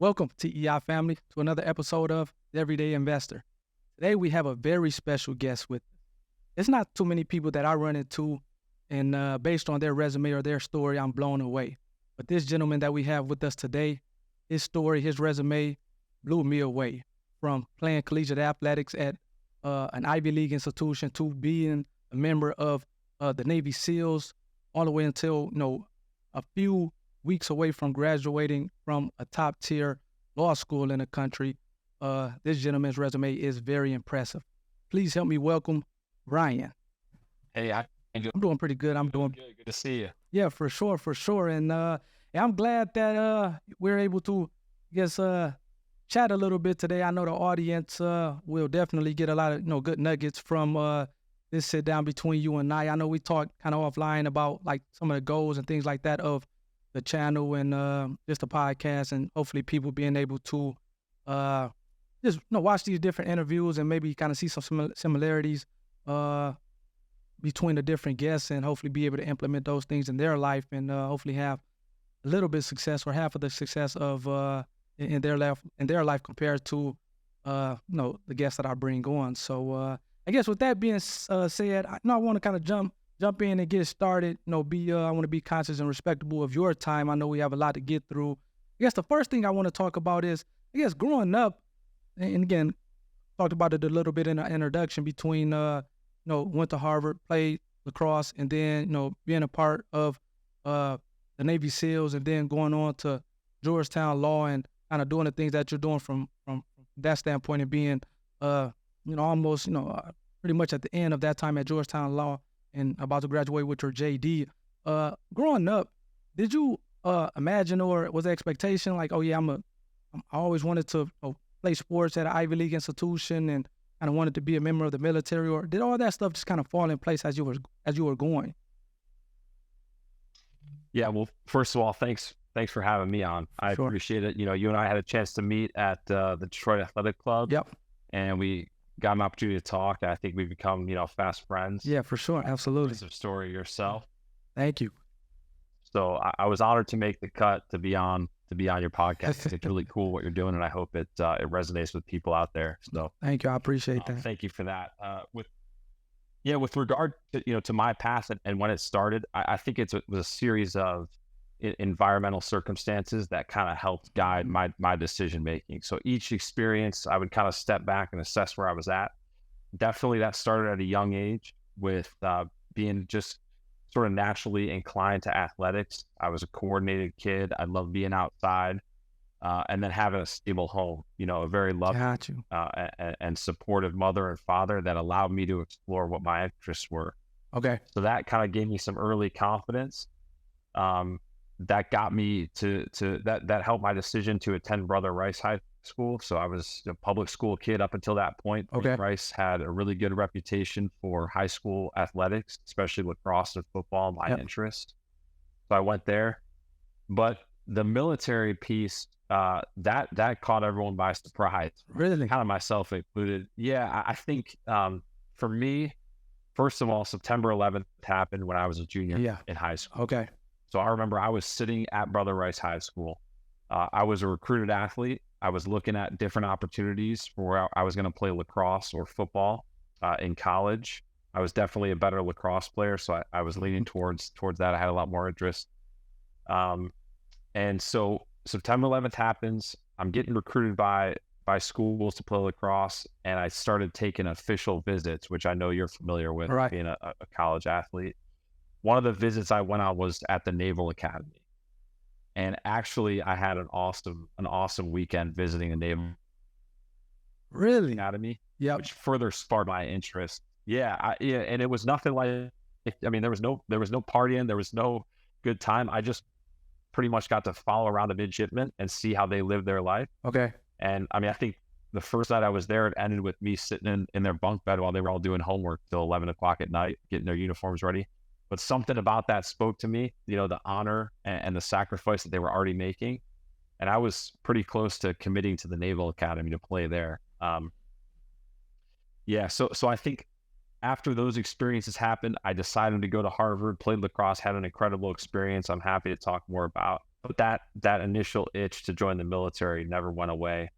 Welcome, TEI family, to another episode of The Everyday Investor. Today we have a very special guest with us. It's not too many people that I run into, and based on their resume or their story, I'm blown away. But this gentleman that we have with us today, his story, his resume blew me away. From playing collegiate athletics at an Ivy League institution to being a member of the Navy SEALs, all the way until a few weeks away from graduating from a top-tier law school in the country. This gentleman's resume is very impressive. Please help me welcome Ryan. Hey, I'm doing pretty good. I'm doing good. Good to see you. Yeah, for sure. And I'm glad that we're able to, chat a little bit today. I know the audience will definitely get a lot of good nuggets from this sit down between you and I. I know we talked kind of offline about like some of the goals and things like that of the channel and just the podcast, and hopefully people being able to just watch these different interviews and maybe kind of see some similarities between the different guests, and hopefully be able to implement those things in their life, and hopefully have a little bit of success or half of the success of in their life compared to the guests that I bring on. So I guess with that being said, I want to kind of jump in and get started. I want to be conscious and respectable of your time. I know we have a lot to get through. I guess the first thing I want to talk about is, growing up, and again, talked about it a little bit in the introduction between, went to Harvard, played lacrosse, and then, being a part of the Navy SEALs, and then going on to Georgetown Law and kind of doing the things that you're doing from that standpoint, and being, almost, pretty much at the end of that time at Georgetown Law and about to graduate with your JD. Growing up, did you imagine, or was the expectation like, oh yeah, I always wanted to play sports at an Ivy League institution and kind of wanted to be a member of the military, or did all that stuff just kind of fall in place as you were going? Yeah, well, first of all, thanks for having me on. I Sure. appreciate it. You and I had a chance to meet at the Detroit Athletic Club. Yep. And we got an opportunity to talk. I think we've become, fast friends. Yeah, for sure. Absolutely. Impressive story yourself. Thank you. So I was honored to make the cut to be on your podcast. It's really cool what you're doing, and I hope it resonates with people out there. So Thank you. I appreciate that. thank you for that. With regard to my path and when it started, I think it was a series of environmental circumstances that kind of helped guide my decision making. So each experience, I would kind of step back and assess where I was at. Definitely that started at a young age with being just sort of naturally inclined to athletics. I was a coordinated kid. I loved being outside, and then having a stable home, a very loving Got you. and supportive mother and father that allowed me to explore what my interests were. Okay. So that kind of gave me some early confidence. That got me that helped my decision to attend Brother Rice High School. So I was a public school kid up until that point. Okay. Rice had a really good reputation for high school athletics, especially lacrosse and football, my Yep. interest. So I went there. But the military piece, that caught everyone by surprise, Really? kind of myself included. Yeah, I think for me, first of all, September 11th happened when I was a junior Yeah. in high school. Okay. So I remember I was sitting at Brother Rice High School. I was a recruited athlete. I was looking at different opportunities for where I was going to play lacrosse or football in college. I was definitely a better lacrosse player, so I was leaning towards that. I had a lot more interest. And so September 11th happens. I'm getting recruited by schools to play lacrosse, and I started taking official visits, which I know you're familiar with, Right. being a college athlete. One of the visits I went on was at the Naval Academy. And actually I had an awesome weekend visiting the Naval Really? Academy, Yep. which further sparked my interest. Yeah, and it was nothing like, there was no partying, there was no good time. I just pretty much got to follow around a midshipman and see how they live their life. Okay. And I think the first night I was there, it ended with me sitting in their bunk bed while they were all doing homework till 11 o'clock at night, getting their uniforms ready. But something about that spoke to me, the honor and the sacrifice that they were already making. And I was pretty close to committing to the Naval Academy to play there. So I think after those experiences happened, I decided to go to Harvard, played lacrosse, had an incredible experience I'm happy to talk more about. but that initial itch to join the military never went away.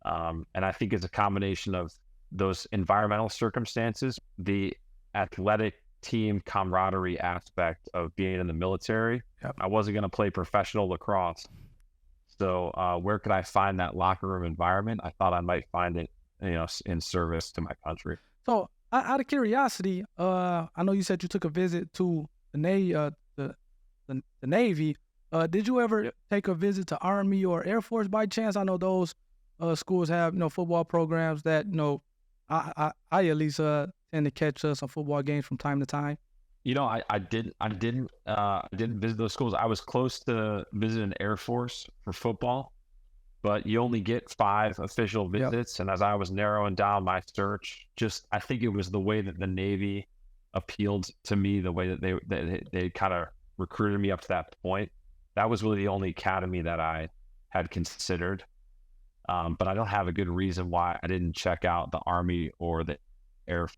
And I think it's a combination of those environmental circumstances, the athletic team camaraderie aspect of being in the military. Yep. I wasn't going to play professional lacrosse. So where could I find that locker room environment? I thought I might find it, in service to my country. So, out of curiosity, I know you said you took a visit to the Navy. The Navy. Did you ever take a visit to Army or Air Force by chance? I know those schools have football programs that I at least tend to catch some football games from time to time. I didn't visit those schools. I was close to visiting Air Force for football, but you only get 5 official Yep. visits. And as I was narrowing down my search, I think it was the way that the Navy appealed to me, the way that they kind of recruited me up to that point. That was really the only academy that I had considered. But I don't have a good reason why I didn't check out the Army or the Air.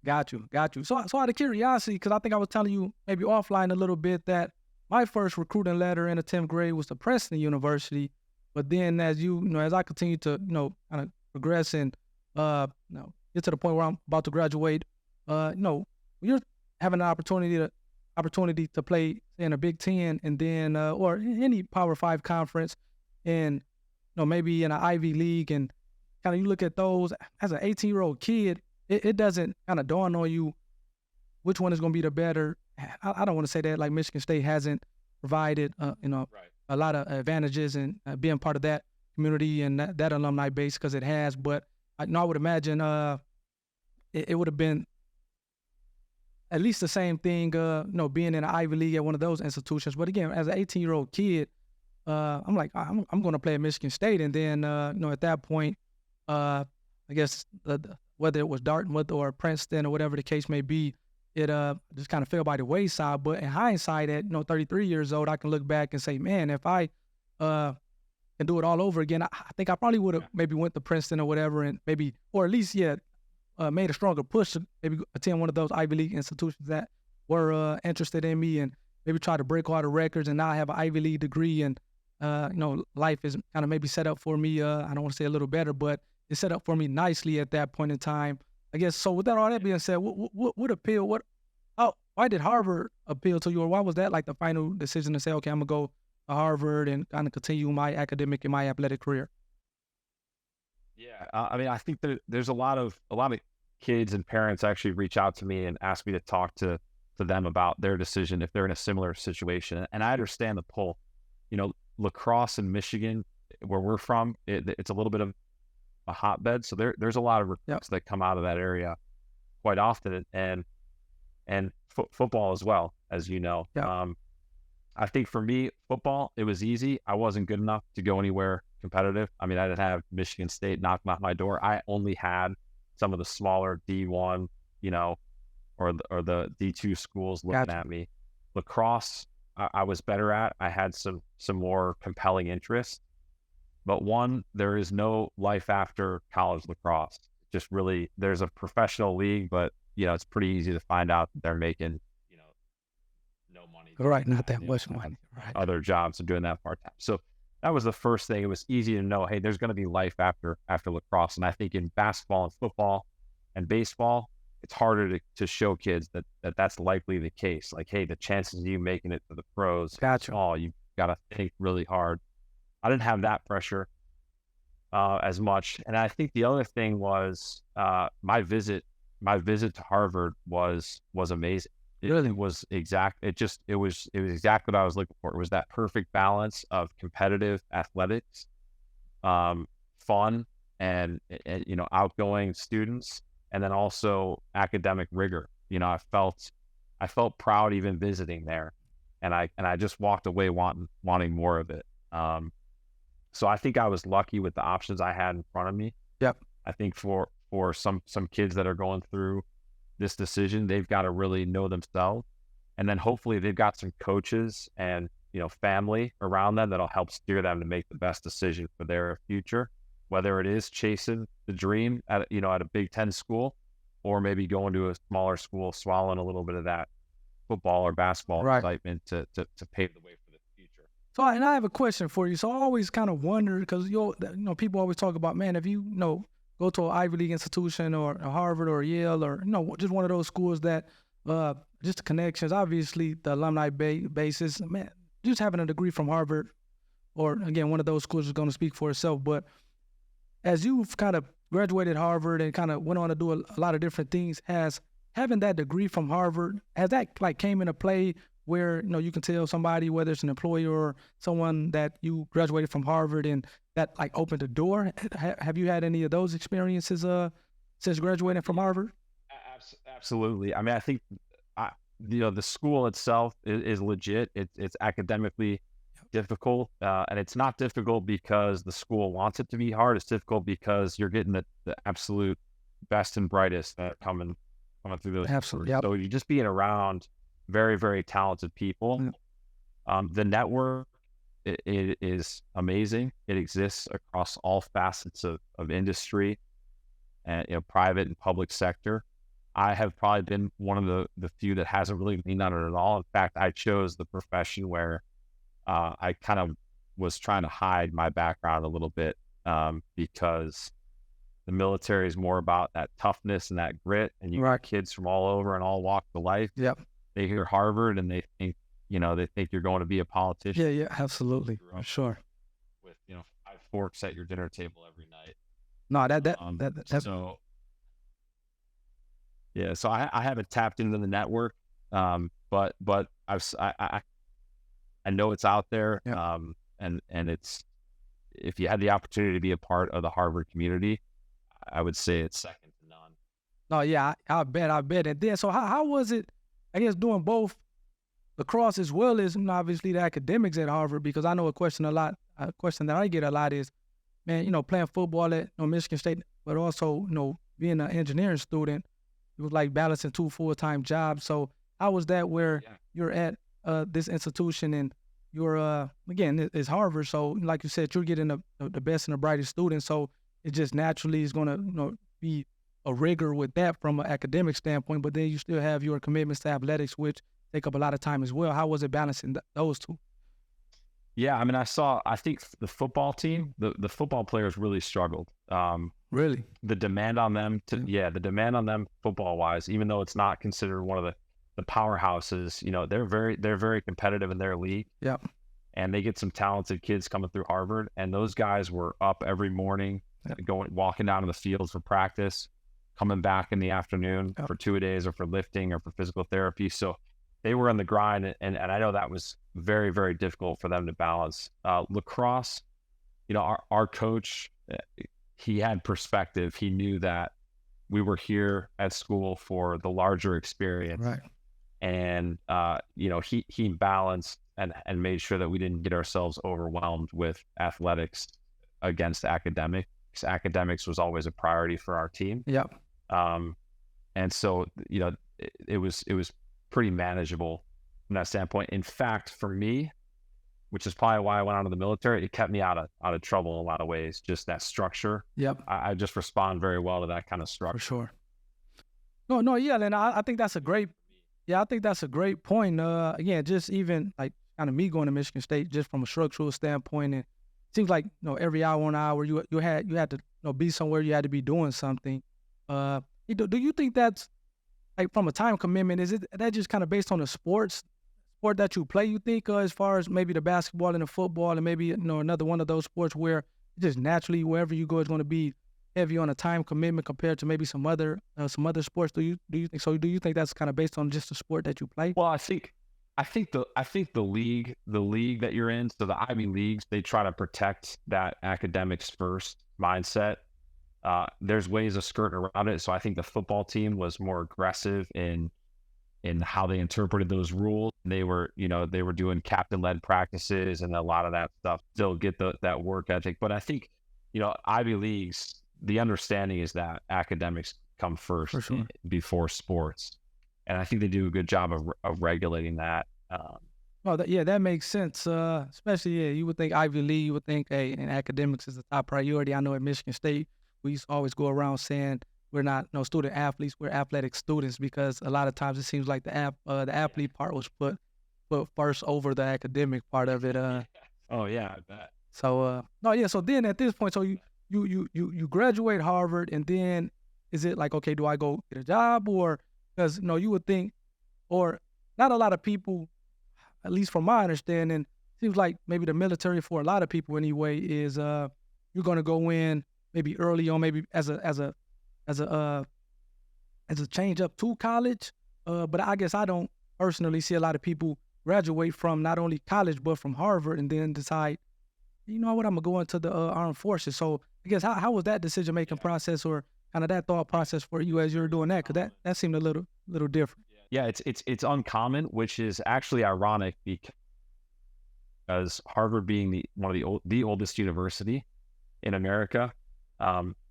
Got you, got you. So out of curiosity, because I think I was telling you maybe offline a little bit that my first recruiting letter in the 10th grade was to Princeton University. But then as I continue to, kind of progress and, get to the point where I'm about to graduate, you're having an opportunity to play in a Big Ten and then, or any Power Five conference and, maybe in an Ivy League and kind of you look at those as an 18-year-old kid, it doesn't kind of dawn on you which one is going to be the better. I don't want to say that like Michigan State hasn't provided, Right. a lot of advantages in being part of that community and that alumni base because it has. But I would imagine it would have been at least the same thing, being in an Ivy League at one of those institutions. But again, as an 18-year-old kid, I'm like, I'm going to play at Michigan State. And then, at that point, I guess whether it was Dartmouth or Princeton or whatever the case may be, it just kind of fell by the wayside. But in hindsight, at 33 years old, I can look back and say, man, if I can do it all over again, I think I probably would have maybe went to Princeton or whatever, and maybe, or at least, made a stronger push to maybe attend one of those Ivy League institutions that were interested in me, and maybe try to break all the records. And now I have an Ivy League degree, and life is kind of maybe set up for me. I don't want to say a little better, but it's set up for me nicely at that point in time, I guess. So with that, all that being said, what appeal? Why did Harvard appeal to you, or why was that like the final decision to say, okay, I'm gonna go to Harvard and kind of continue my academic and my athletic career? Yeah, I mean, I think that there's a lot of kids and parents actually reach out to me and ask me to talk to them about their decision if they're in a similar situation. And I understand the pull. Lacrosse in Michigan, where we're from, it's a little bit of a hotbed. So there's a lot of Yep. recruits that come out of that area quite often, and football as well, as you know. Yeah. I think for me, football, it was easy. I wasn't good enough to go anywhere competitive. I mean, I didn't have Michigan State knocking on my door. I only had some of the smaller D1, or the D2 schools looking Gotcha. at me. Lacrosse, I was better at. I had some more compelling interests. But one, there is no life after college lacrosse. Just really, there's a professional league, but it's pretty easy to find out that they're making, no money doing Right. Not that. that much Have money. Right. other jobs and doing that part time. So that was the first thing. It was easy to know, hey, there's going to be life after lacrosse. And I think in basketball and football and baseball, it's harder to show kids that's likely the case. Like, hey, the chances of you making it to the pros is Gotcha. small. You got to think really hard. I didn't have that pressure as much. And I think the other thing was my visit to Harvard was amazing. Really? It was it was exactly what I was looking for. It was that perfect balance of competitive athletics, fun, and outgoing students, and then also academic rigor. I felt proud even visiting there, and I just walked away wanting more of it. So I think I was lucky with the options I had in front of me. Yep. I think for some kids that are going through this decision, they've got to really know themselves, and then hopefully they've got some coaches and family around them that'll help steer them to make the best decision for their future, whether it is chasing the dream at a Big Ten school, or maybe going to a smaller school, swallowing a little bit of that football or basketball Right. excitement to pave the way for the future. So, and I have a question for you. So, I always kind of wonder because people always talk about, man, if go to an Ivy League institution or a Harvard or Yale or just one of those schools that just the connections, obviously the alumni basis, man, just having a degree from Harvard or again one of those schools is going to speak for itself. But as you've kind of graduated Harvard and kind of went on to do a lot of different things, has having that degree from Harvard, has that like came into play where you can tell somebody, whether it's an employer or someone, that you graduated from Harvard and that like opened the door? Have you had any of those experiences since graduating from Harvard? Absolutely. I mean, I think the school itself is legit. It's academically difficult, and it's not difficult because the school wants it to be hard. It's difficult because you're getting the absolute best and brightest that are coming through those Absolutely. doors. Yep. So you're just being around very, very talented people. The network it is amazing. It exists across all facets of industry and private and public sector. I have probably been one of the few that hasn't really leaned on it at all. In fact, I chose the profession where I kind of was trying to hide my background a little bit because the military is more about that toughness and that grit, and you got kids from all over and all walks of life. Yep. They hear Harvard and they think you're going to be a politician. Yeah, absolutely, for sure. With 5 forks at your dinner table every night. No, that's so. Yeah, so I haven't tapped into the network, but I know it's out there, yeah. And it's, if you had the opportunity to be a part of the Harvard community, I would say it's second to none. No, yeah, I bet. And then, so how was it, I guess, doing both lacrosse as well as obviously the academics at Harvard? Because I know a question that I get a lot is, man, playing football at Michigan State, but also, being an engineering student, it was like balancing 2 full-time jobs. So how was that where you're at this institution and you're, again, it's Harvard. So like you said, you're getting the best and the brightest students. So it just naturally is going to, be a rigor with that from an academic standpoint, but then you still have your commitments to athletics, which take up a lot of time as well. How was it balancing those two? Yeah, I mean, I think the football team, the football players really struggled. Really? The demand on them football wise, even though it's not considered one of the powerhouses, they're very competitive in their league. Yeah. And they get some talented kids coming through Harvard, and those guys were up every morning, walking down to the fields for practice, coming back in the afternoon for 2 days or for lifting or for physical therapy. So they were on the grind, and I know that was very, very difficult for them to balance. Lacrosse, our coach, he had perspective. He knew that we were here at school for the larger experience. Right. And, he balanced and made sure that we didn't get ourselves overwhelmed with athletics against academics. Academics was always a priority for our team. Yep. And so, it was pretty manageable from that standpoint. In fact, for me, which is probably why I went out of the military, it kept me out of trouble in a lot of ways. Just that structure. Yep. I just respond very well to that kind of structure. For sure. No, yeah, and I think that's a great point. Again, just even like kind of me going to Michigan State, just from a structural standpoint, and it seems like every hour on hour you had to be somewhere, you had to be doing something. Do you think that's like from a time commitment? Is it that just kind of based on the sport that you play? You think as far as maybe the basketball and the football and maybe another one of those sports where just naturally wherever you go is going to be heavy on a time commitment compared to maybe some other sports? Do you think so? Do you think that's kind of based on just the sport that you play? Well, I think the league that you're in, so the Ivy Leagues, they try to protect that academics first mindset. There's ways of skirting around it. So I think the football team was more aggressive in how they interpreted those rules. They were doing captain-led practices and a lot of that stuff. Still get that work ethic. But I think, Ivy Leagues, the understanding is that academics come first before sports. And I think they do a good job of regulating that. That makes sense. Especially, you would think Ivy League, you would think, hey, and academics is the top priority. I know at Michigan State, we used to always go around saying we're not student athletes, we're athletic students, because a lot of times it seems like the athlete part was put first over the academic part of it. Oh yeah, I bet. So no, yeah. So then at this point, so you graduate Harvard, and then is it like, okay, do I go get a job, or because no, you would think, or not a lot of people, at least from my understanding, seems like maybe the military for a lot of people anyway is you're gonna go in maybe early on, maybe as a as a change up to college. But I guess I don't personally see a lot of people graduate from not only college but from Harvard and then decide, you know what, I'm gonna go into the armed forces. So I guess how was that decision making Yeah. process or kind of that thought process for you as you were doing that? Because that seemed a little different. Yeah, it's uncommon, which is actually ironic because Harvard being one of the oldest university in America,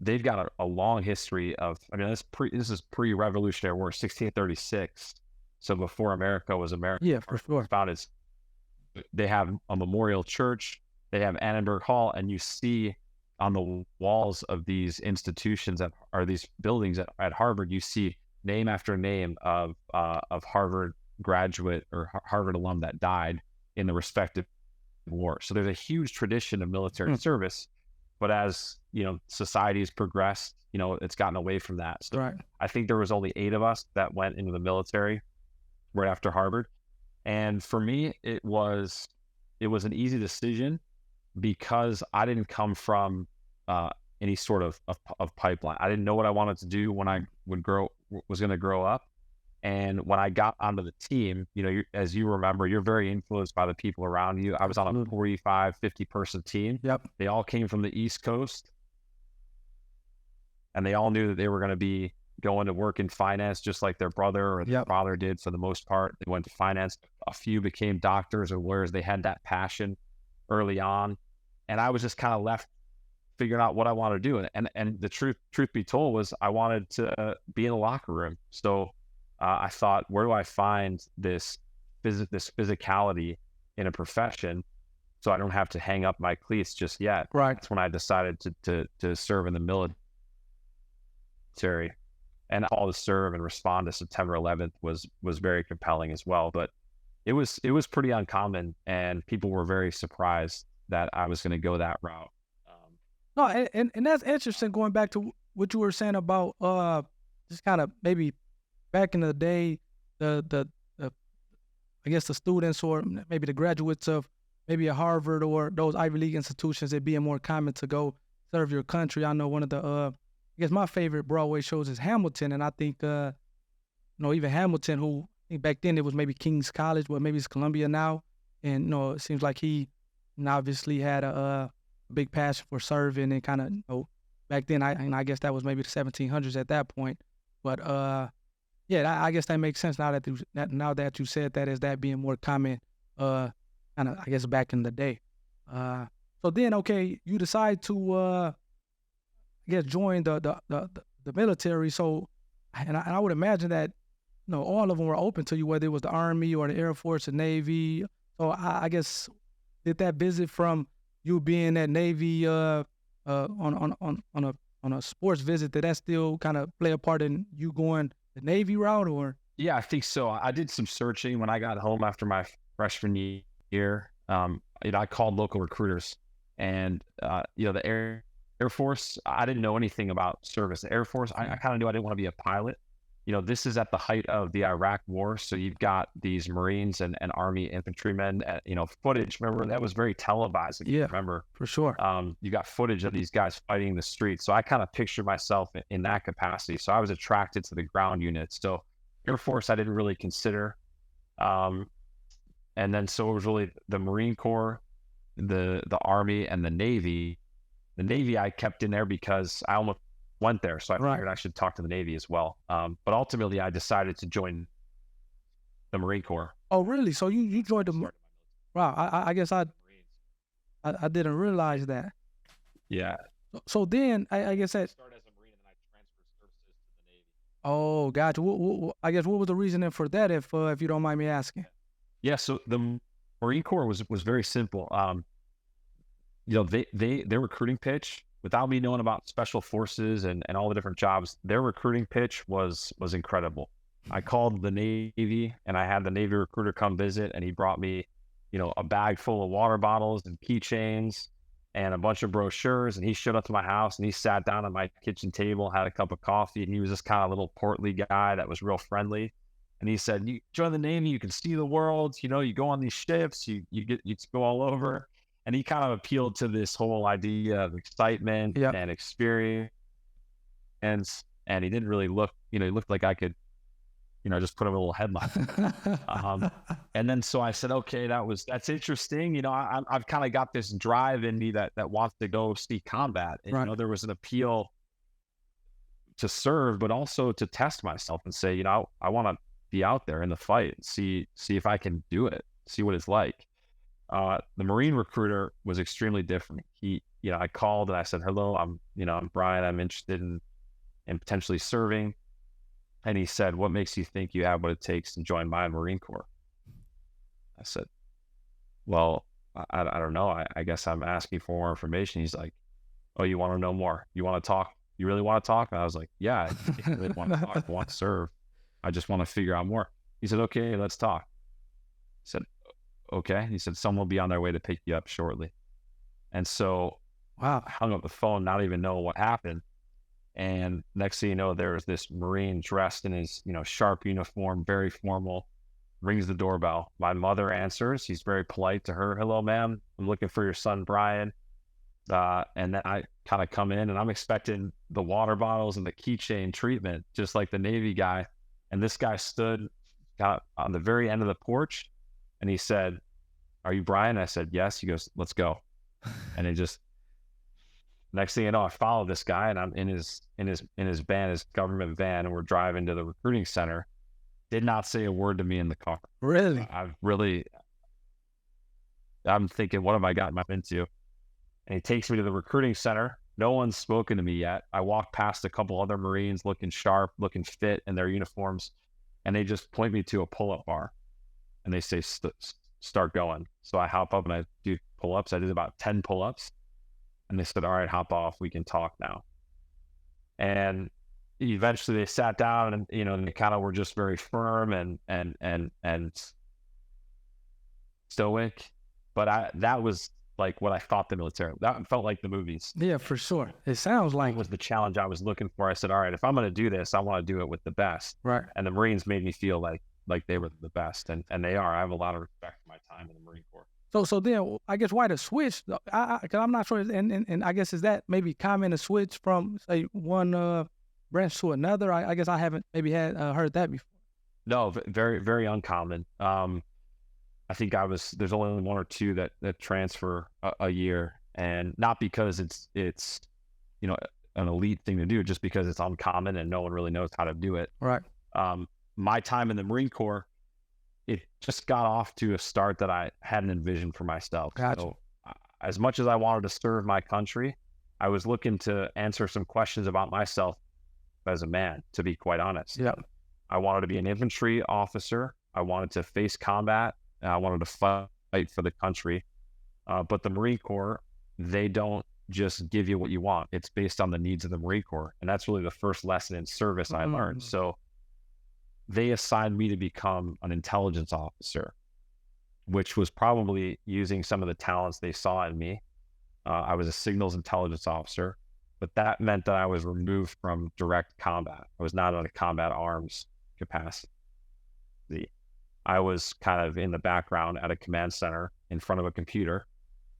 they've got a long history of. I mean, this is pre-Revolutionary War, 1636. So before America was America, Yeah, for Harvard was sure. founded. They have a memorial church. They have Annenberg Hall, and you see on the walls of these institutions that are these buildings at Harvard, you see name after name of Harvard graduate or Harvard alum that died in the respective war. So there's a huge tradition of military Hmm, service, but as society has progressed, it's gotten away from that. So right. I think there was only 8 of us that went into the military right after Harvard, and for me, it was an easy decision because I didn't come from any sort of pipeline. I didn't know what I wanted to do when I was going to grow up. And when I got onto the team, as you remember, you're very influenced by the people around you. I was on a Absolutely. 45, 50 person team. Yep. They all came from the East Coast, and they all knew that they were going to be going to work in finance just like their brother or their Yep. father did for the most part. They went to finance. A few became doctors or lawyers. They had that passion early on. And I was just kind of left figuring out what I wanted to do. And the truth be told was I wanted to be in the locker room. So I thought, where do I find this physicality in a profession so I don't have to hang up my cleats just yet? Right. That's when I decided to serve in the military, and all to serve and respond to September 11th was very compelling as well. But it was pretty uncommon, and people were very surprised that I was going to go that route. No, and that's interesting. Going back to what you were saying about just kind of maybe back in the day, the I guess the students or maybe the graduates of maybe a Harvard or those Ivy League institutions, it being more common to go serve your country. I know one of the I guess my favorite Broadway shows is Hamilton, and I think even Hamilton, who I think back then it was maybe King's College, but maybe it's Columbia now, and it seems like he obviously had a big passion for serving and kind of back then I guess that was maybe the 1700s at that point, but yeah, I guess that makes sense now now that you said that as that being more common, kind of I guess back in the day. Uh, so then, okay, you decide to I guess join the military. So, and I would imagine that all of them were open to you, whether it was the Army or the Air Force or Navy. So I guess did that visit from you being at Navy on a sports visit, did that still kind of play a part in you going the Navy route or? Yeah, I think so. I did some searching when I got home after my freshman year. I called local recruiters, and the Air Force. I didn't know anything about service. The Air Force, I kind of knew I didn't want to be a pilot. This is at the height of the Iraq War, so you've got these Marines and Army infantrymen. Footage. Remember that was very televised. If you Yeah, remember, for sure. you got footage of these guys fighting in the streets. So I kind of pictured myself in that capacity. So I was attracted to the ground units. So Air Force, I didn't really consider. And then so it was really the Marine Corps, the Army, and the Navy. The Navy I kept in there because I almost went there, so I Right. figured I should talk to the Navy as well. But ultimately, I decided to join the Marine Corps. Oh, really? So you joined the Started wow, I guess my Marines. I didn't realize that. Yeah, So then I guess I that started as a Marine and then I transferred services to the Navy. oh, gotcha. I guess what was the reasoning for that if you don't mind me asking? Yeah, so the Marine Corps was very simple. Their recruiting pitch, without me knowing about special forces and all the different jobs, their recruiting pitch was incredible. I called the Navy and I had the Navy recruiter come visit, and he brought me a bag full of water bottles and keychains and a bunch of brochures. And he showed up to my house and he sat down at my kitchen table, had a cup of coffee, and he was this kind of little portly guy that was real friendly. And he said, "You join the Navy, you can see the world. You go on these ships, you go all over." And he kind of appealed to this whole idea of excitement Yep. and experience. And he didn't really look, he looked like I could, just put him a little headline. And then so I said, okay, that's interesting. I've kind of got this drive in me that wants to go see combat. And, Right. there was an appeal to serve, but also to test myself and say, I want to be out there in the fight and see if I can do it, see what it's like. The Marine recruiter was extremely different. I called and I said, "Hello, I'm Brian. I'm interested in potentially serving." And he said, "What makes you think you have what it takes to join my Marine Corps?" I said, "Well, I don't know. I guess I'm asking for more information." He's like, "Oh, you want to know more? You want to talk? You really want to talk?" And I was like, "Yeah, I really want to talk. I want to serve. I just want to figure out more." He said, "Okay, let's talk." I said, "Okay." He said, "Someone will be on their way to pick you up shortly." And so Wow. I hung up the phone, not even knowing what happened. And next thing you know, there was this Marine dressed in his, sharp uniform, very formal, rings the doorbell. My mother answers. He's very polite to her. "Hello, ma'am. I'm looking for your son, Brian." And then I kind of come in and I'm expecting the water bottles and the keychain treatment, just like the Navy guy. And this guy stood on the very end of the porch and he said, "Are you Brian?" I said, "Yes." He goes, "Let's go." And next thing you know, I follow this guy and I'm in his van, his government van, and we're driving to the recruiting center. Did not say a word to me in the car. Really? I'm thinking, what have I gotten into? And he takes me to the recruiting center. No one's spoken to me yet. I walk past a couple other Marines looking sharp, looking fit in their uniforms, and they just point me to a pull-up bar. And they say, "Start going." So I hop up and I do pull-ups. I did about 10 pull-ups. And they said, "All right, hop off. We can talk now." And eventually they sat down and, they kind of were just very firm and stoic. But that was like what I thought the military, that felt like the movies. Yeah, for sure. It sounds That like was the challenge I was looking for. I said, all right, if I'm going to do this, I want to do it with the best. right. And the Marines made me feel like they were the best. And they are. I have a lot of respect for my time in the Marine Corps. So then I guess why the switch? Because I'm not sure, and I guess is that maybe common to switch from say one branch to another? I guess I haven't maybe had heard that before. No, very, very uncommon. I think there's only one or two that transfer a year, and not because it's an elite thing to do, just because it's uncommon and no one really knows how to do it. Right. My time in the Marine Corps, it just got off to a start that I hadn't envisioned for myself. Gotcha. So as much as I wanted to serve my country, I was looking to answer some questions about myself as a man, to be quite honest. Yeah. I wanted to be an infantry officer. I wanted to face combat. I wanted to fight for the country. But the Marine Corps, they don't just give you what you want. It's based on the needs of the Marine Corps. And that's really the first lesson in service I learned. So they assigned me to become an intelligence officer, which was probably using some of the talents they saw in me. I was a signals intelligence officer, but that meant that I was removed from direct combat. I was not on a combat arms capacity. I was kind of in the background at a command center in front of a computer,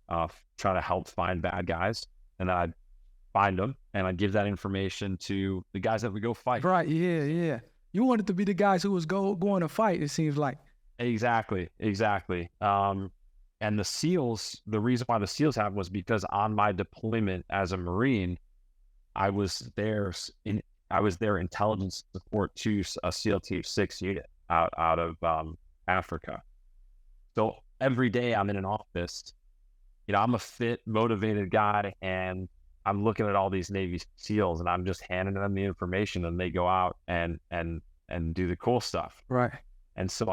trying to help find bad guys. And I'd find them and I'd give that information to the guys that would go fight. Right. Yeah. Yeah. You wanted to be the guys who was going to fight, it seems like. Exactly. And the SEALs, the reason why the SEALs happened was because on my deployment as a Marine, I was their intelligence support to a SEAL Team 6 unit out of Africa. So every day I'm in an office, I'm a fit, motivated guy, and I'm looking at all these Navy SEALs and I'm just handing them the information and they go out and do the cool stuff. Right. And so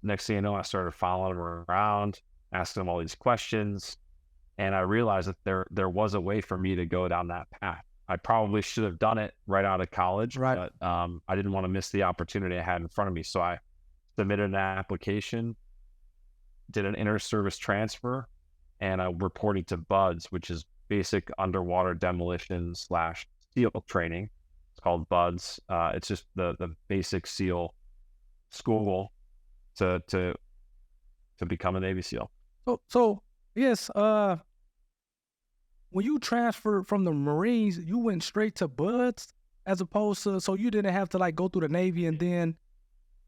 next thing you know, I started following them around, asking them all these questions. And I realized that there was a way for me to go down that path. I probably should have done it right out of college, right. But I didn't want to miss the opportunity I had in front of me. So I submitted an application did an inter-service transfer, and I reported to BUDS, which is basic underwater demolition slash SEAL training. It's called BUDS. It's just the basic SEAL school to become a Navy SEAL. So yes, when you transferred from the Marines, you went straight to Buds as opposed to, so you didn't have to like go through the Navy and then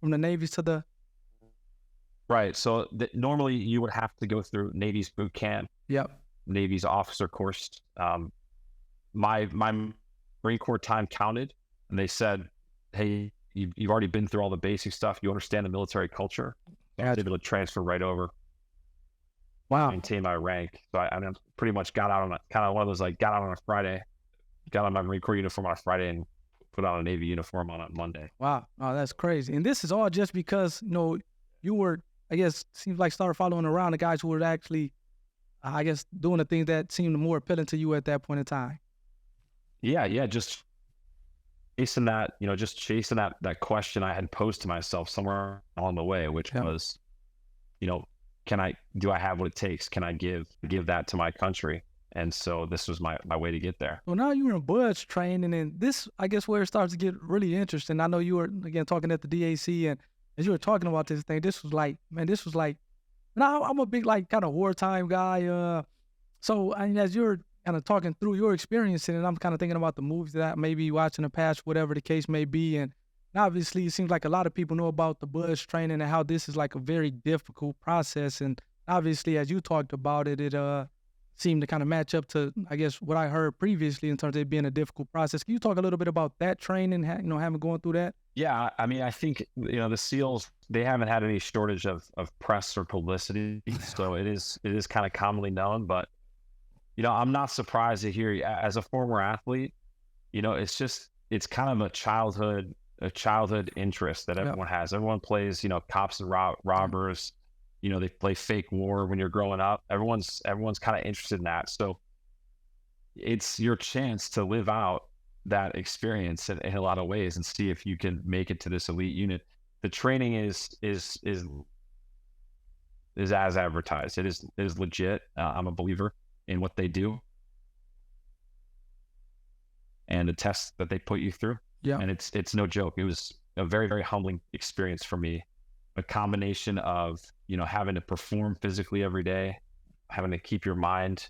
from the Navy to the. Right. So normally you would have to go through Navy's boot camp, Yep. Navy's officer course. My Marine Corps time counted, and they said, "Hey, you've already been through all the basic stuff. You understand the military culture." So I was Gotcha. able to transfer right over, Wow. maintain my rank. So I mean, pretty much got out on kind of one of those like got out on a Friday, got on my Marine Corps uniform on a Friday, and put on a Navy uniform on a Monday. Wow. Oh, that's crazy. And this is all just because, you were, I guess, seems like started following around the guys who were actually, I guess, doing the things that seemed more appealing to you at that point in time. Yeah, just chasing that, just chasing that question I had posed to myself somewhere along the way, which Yeah. was, you know, do I have what it takes? Can I give that to my country? And so this was my way to get there. So now you're in Buds training, and this, I guess, where it starts to get really interesting. I know you were, again, talking at the DAC, and as you were talking about this thing, this was like, now I'm a big, like, kind of wartime guy. So, I mean, as you're kind of talking through your experience, and I'm kind of thinking about the movies that I maybe watched in the past, whatever the case may be. And obviously, it seems like a lot of people know about the Buds training and how this is like a very difficult process. And obviously, as you talked about it, it seemed to kind of match up to, I guess, what I heard previously in terms of it being a difficult process. Can you talk a little bit about that training, having gone through that? Yeah, I mean, I think the SEALs, they haven't had any shortage of press or publicity, so it is kind of commonly known. But I'm not surprised to hear, as a former athlete, it's kind of a childhood interest that Yeah. everyone has. Everyone plays, cops and robbers. They play fake war when you're growing up. Everyone's kind of interested in that. So it's your chance to live out that experience in a lot of ways and see if you can make it to this elite unit. The training is as advertised. It is legit. I'm a believer in what they do and the tests that they put you through. Yeah. And it's no joke. It was a very, very humbling experience for me. A combination of, having to perform physically every day, having to keep your mind,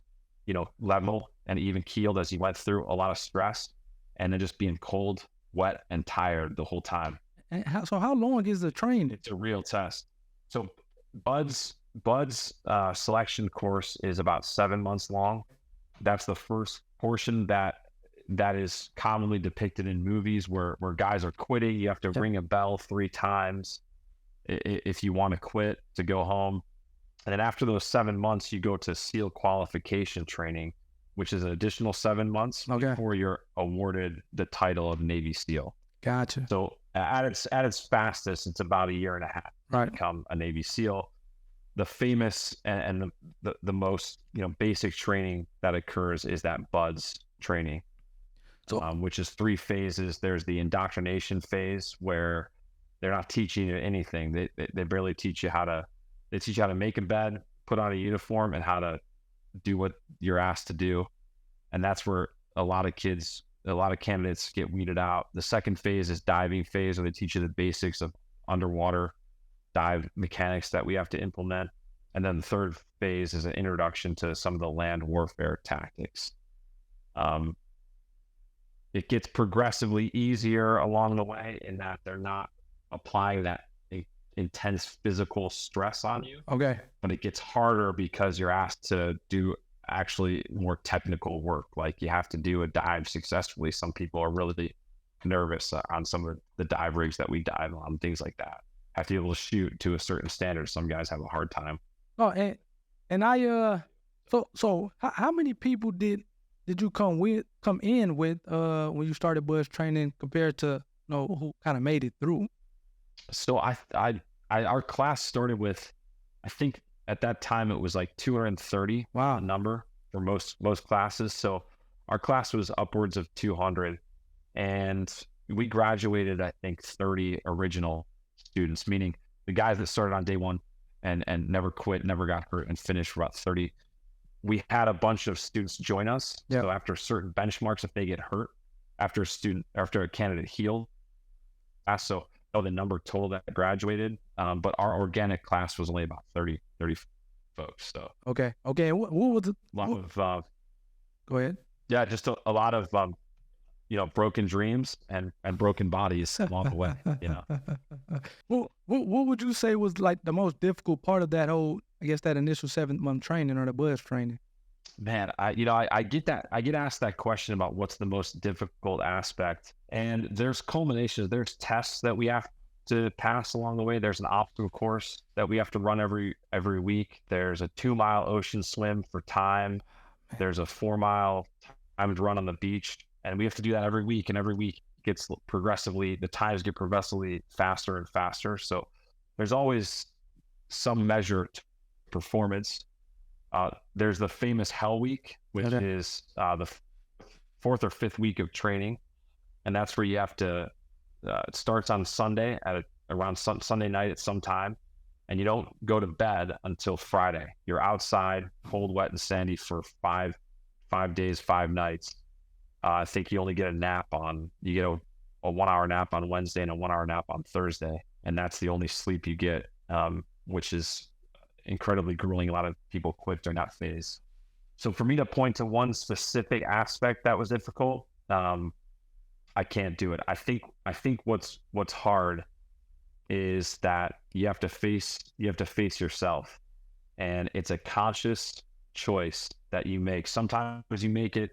level and even keeled as you went through a lot of stress, and then just being cold, wet, and tired the whole time. And how long is the training? It's a real test. So Bud's selection course is about 7 months long. That's the first portion that is commonly depicted in movies where guys are quitting. You have to ring a bell 3 times if you want to quit, to go home. And then after those 7 months, you go to SEAL qualification training, which is an additional 7 months before you're awarded the title of Navy SEAL. Gotcha. So at its fastest, it's about a year and a half to become a Navy SEAL. The famous and the most basic training that occurs is that BUDS training, which is 3 phases. There's the indoctrination phase, where they're not teaching you anything. They barely teach you how to. They teach you how to make a bed, put on a uniform, and how to do what you're asked to do. And that's where a lot of candidates get weeded out. The second phase is diving phase, where they teach you the basics of underwater dive mechanics that we have to implement. And then the third phase is an introduction to some of the land warfare tactics. It gets progressively easier along the way in that they're not applying that intense physical stress on you. Okay. But it gets harder because you're asked to do actually more technical work. Like, you have to do a dive successfully. Some people are really nervous on some of the dive rigs that we dive on, things like that. Have to be able to shoot to a certain standard. Some guys have a hard time. Oh, and I so how many people did you come in with when you started Buds training compared to who kind of made it through? So our class started with, I think at that time it was like 230. Wow. Number for most classes. So our class was upwards of 200, and we graduated, I think, 30 original students, meaning the guys that started on day 1 and never quit, never got hurt, and finished for about 30. We had a bunch of students join us. Yeah. So after certain benchmarks, if they get hurt, after a candidate healed, so the number total that graduated, but our organic class was only about 30 folks. So Okay. And what was the, a lot of go ahead. yeah, just a lot of broken dreams and broken bodies along the way. What would you say was like the most difficult part of that whole, I guess, that initial 7-month training or the buzz training? Man, I get asked that question about what's the most difficult aspect, and there's culminations. There's tests that we have to pass along the way. There's an obstacle course that we have to run every week. There's a 2-mile ocean swim for time. There's a 4-mile timed run on the beach, and we have to do that every week. And every week the times get progressively faster and faster. So there's always some measure to performance. There's the famous Hell Week, which is the 4th or 5th week of training, and that's where you have to. It starts on Sunday around Sunday night at some time, and you don't go to bed until Friday. You're outside, cold, wet, and sandy for five days, 5 nights. I think you only get you get a 1-hour nap on Wednesday and a 1-hour nap on Thursday, and that's the only sleep you get, which is incredibly grueling. A lot of people quit during that phase. So for me to point to one specific aspect that was difficult, I can't do it. I think what's hard is that you have to face yourself, and it's a conscious choice that you make. Sometimes you make it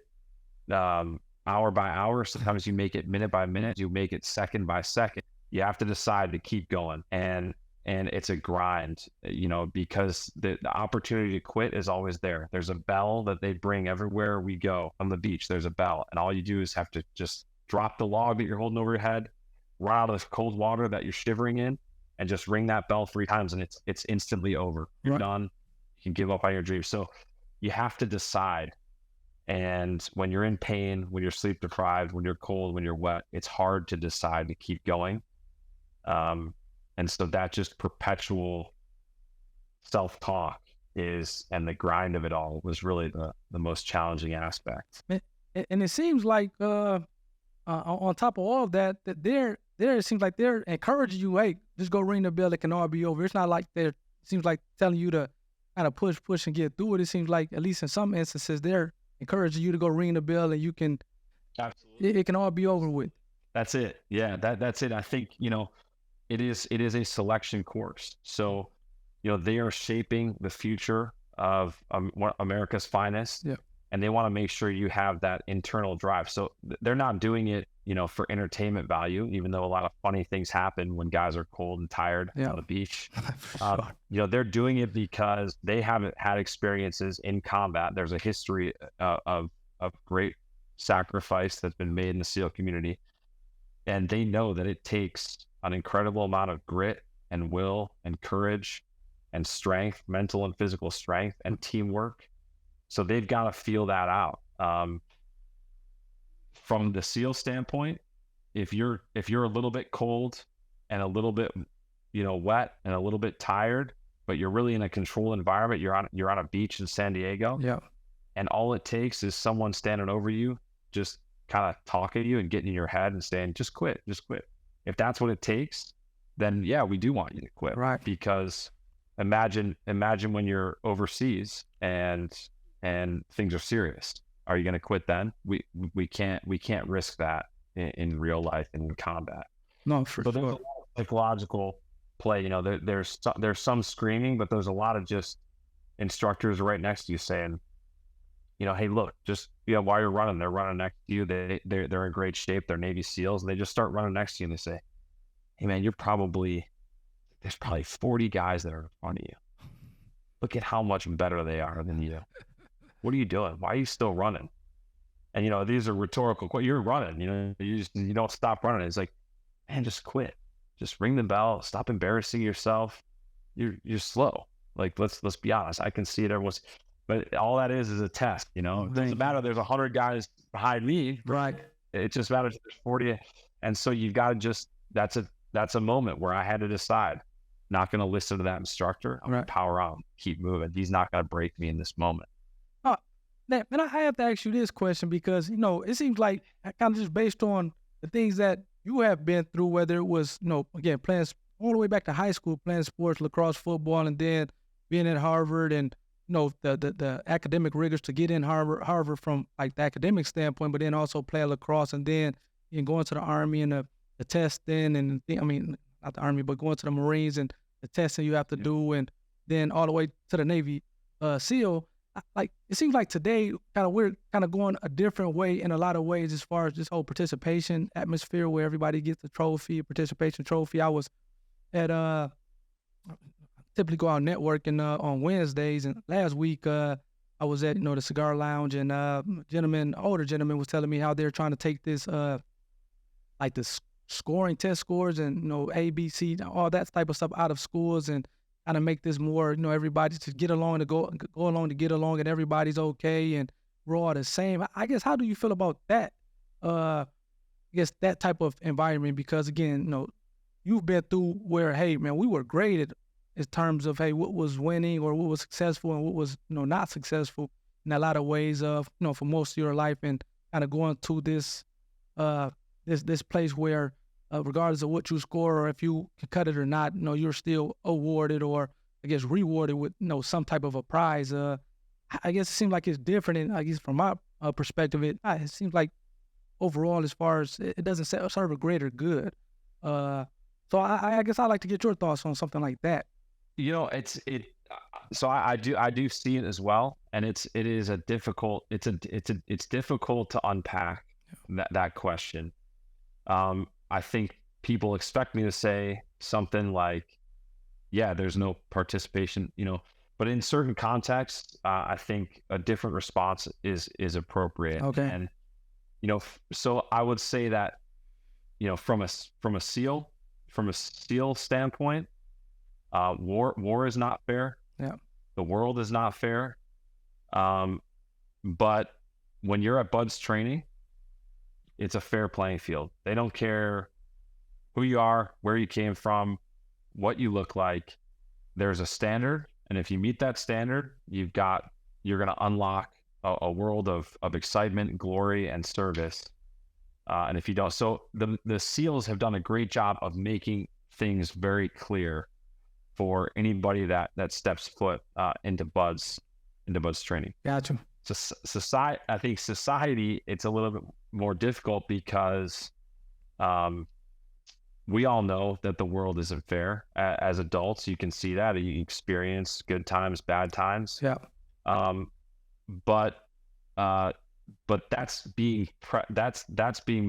hour by hour. Sometimes you make it minute by minute. You make it second by second. You have to decide to keep going, and it's a grind, because the opportunity to quit is always there. There's a bell that they bring everywhere we go on the beach. There's a bell, and all you do is have to just drop the log that you're holding over your head, run out of the cold water that you're shivering in, and just ring that bell 3 times, and it's instantly over. You're done. You can give up on your dreams. So you have to decide. And when you're in pain, when you're sleep deprived, when you're cold, when you're wet, it's hard to decide to keep going. And so that just perpetual self-talk and the grind of it all was really the most challenging aspect. And it seems like on top of all of that, it seems like they're encouraging you, hey, just go ring the bell, it can all be over. It's not like it seems like telling you to kind of push and get through it. It seems like, at least in some instances, they're encouraging you to go ring the bell, and you can, absolutely, it can all be over with. That's it. Yeah, that's it. I think, it is a selection course. So, they are shaping the future of America's finest. Yeah. And they want to make sure you have that internal drive. So they're not doing it, for entertainment value, even though a lot of funny things happen when guys are cold and tired on the beach. Sure. They're doing it because they haven't had experiences in combat. There's a history of great sacrifice that's been made in the SEAL community. And they know that it takes an incredible amount of grit and will and courage and strength, mental and physical strength, and teamwork. So they've got to feel that out. From the SEAL standpoint, if you're a little bit cold and a little bit, wet and a little bit tired, but you're really in a controlled environment, you're on a beach in San Diego. Yeah. And all it takes is someone standing over you, just kind of talking to you and getting in your head and saying, just quit. If that's what it takes, then yeah, we do want you to quit. Right. Because imagine when you're overseas and things are serious. Are you going to quit then? We can't risk that in real life and in combat. No, for so sure. There's a lot of psychological play. There's some screaming, but there's a lot of just instructors right next to you saying, hey, look, just while you're running, they're running next to you. They're in great shape. They're Navy SEALs, and they just start running next to you, and they say, hey man, there's probably 40 guys that are in front of you. Look at how much better they are than you. What are you doing? Why are you still running? And these are rhetorical questions. You're running, you don't stop running. It's like, man, just quit. Just ring the bell. Stop embarrassing yourself. You're slow. Like, let's be honest. I can see it. But all that is a test. It doesn't matter. There's 100 guys behind me. Right. It just matters if there's 40. And so you've got to that's a moment where I had to decide, Not going to listen to that instructor. I'm going Right. to power on, keep moving. He's not going to break me in this moment. Uh, man, I have to ask you this question because, it seems like kind of just based on the things that you have been through, whether it was, again, playing all the way back to high school, playing sports, lacrosse, football, and then being at Harvard and, the academic rigors to get in Harvard from like the academic standpoint, but then also play lacrosse and then going to the Army and the testing and I mean, not the Army, but going to the Marines and the testing you have to Yeah. do and then all the way to the Navy SEAL. Like it seems like today we're kind of going a different way in a lot of ways as far as this whole participation atmosphere where everybody gets a trophy, a participation trophy. I was at typically go out networking on Wednesdays, and last week I was at the cigar lounge and older gentleman was telling me how they're trying to take this like the scoring test scores and A, B, C, all that type of stuff out of schools and kind of make this more everybody to get along to go along to get along and everybody's okay and we're all the same. I guess how do you feel about that? I guess that type of environment because again, you've been through where hey man we were graded in terms of hey what was winning or what was successful and what was not successful in a lot of ways of for most of your life and kind of going to this this place where regardless of what you score or if you can cut it or not, you're still awarded or I guess rewarded with some type of a prize. I guess it seems like it's different, and I guess from my perspective, it seems like overall, as far as it doesn't serve a greater good. So I guess I'd like to get your thoughts on something like that. It's it. So I do see it as well, and it is a difficult. It's difficult to unpack that question. I think people expect me to say something like, yeah, there's no participation, but in certain contexts, I think a different response is appropriate. Okay. And, so I would say that, from a SEAL standpoint, war is not fair. Yeah. The world is not fair. But when you're at Bud's training, it's a fair playing field. They don't care who you are, where you came from, what you look like. There's a standard, and if you meet that standard, you're going to unlock a world of excitement, glory, and service. And if you don't, so the SEALs have done a great job of making things very clear for anybody that steps foot into Bud's training. Gotcha. So society, I think society, it's a little bit more difficult because we all know that the world isn't fair. As adults, you can see that. You experience good times, bad times. Yeah. But that's being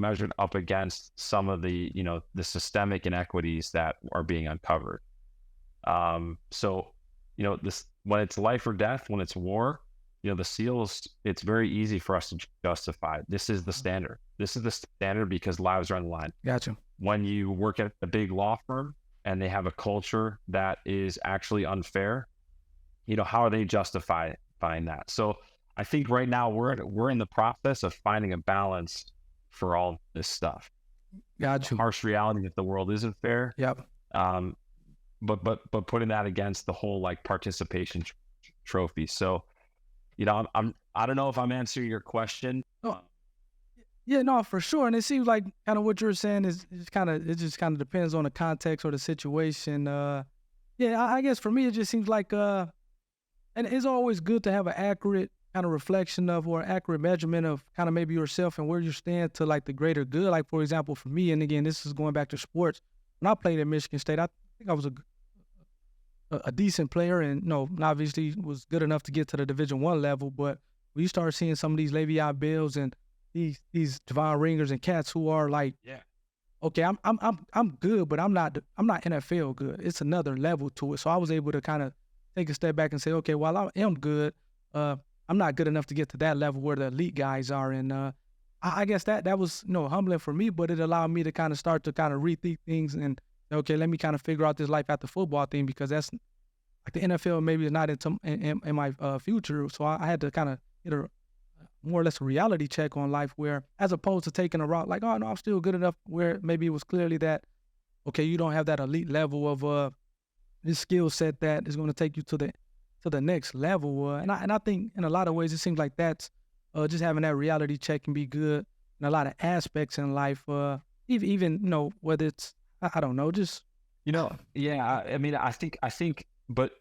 measured up against some of the the systemic inequities that are being uncovered. So this, when it's life or death, when it's war, the SEALs, it's very easy for us to justify. This is the standard. This is the standard because lives are on the line. Gotcha. When you work at a big law firm and they have a culture that is actually unfair, how are they justifying that? So I think right now we're in the process of finding a balance for all this stuff. Gotcha. Harsh reality that the world isn't fair. Yep. But putting that against the whole like participation trophy. So, I don't know if I'm answering your question. Oh, yeah, no, for sure. And it seems like kind of what you're saying is it just kind of depends on the context or the situation. Yeah, I guess for me, it just seems like, and it's always good to have an accurate kind of reflection of or accurate measurement of kind of maybe yourself and where you stand to like the greater good. Like, for example, for me, and again, this is going back to sports. When I played at Michigan State, I think I was a decent player and obviously was good enough to get to the Division I level. But when you start seeing some of these Le'Veon Bells and these Javon Ringers and cats who are like, Yeah. okay, I'm good, but I'm not NFL good. It's another level to it. So I was able to kind of take a step back and say, okay, while I am good, I'm not good enough to get to that level where the elite guys are. And I guess that was humbling for me, but it allowed me to kind of start to kind of rethink things and okay, let me kind of figure out this life after football thing because that's like the NFL maybe is not in my future. So I had to kind of get a more or less a reality check on life where, as opposed to taking a route like, oh no, I'm still good enough, where maybe it was clearly that, okay, you don't have that elite level of this skill set that is going to take you to the next level. And I think in a lot of ways it seems like that's just having that reality check can be good in a lot of aspects in life. Even whether it's I don't know, just Yeah, I mean, I think, but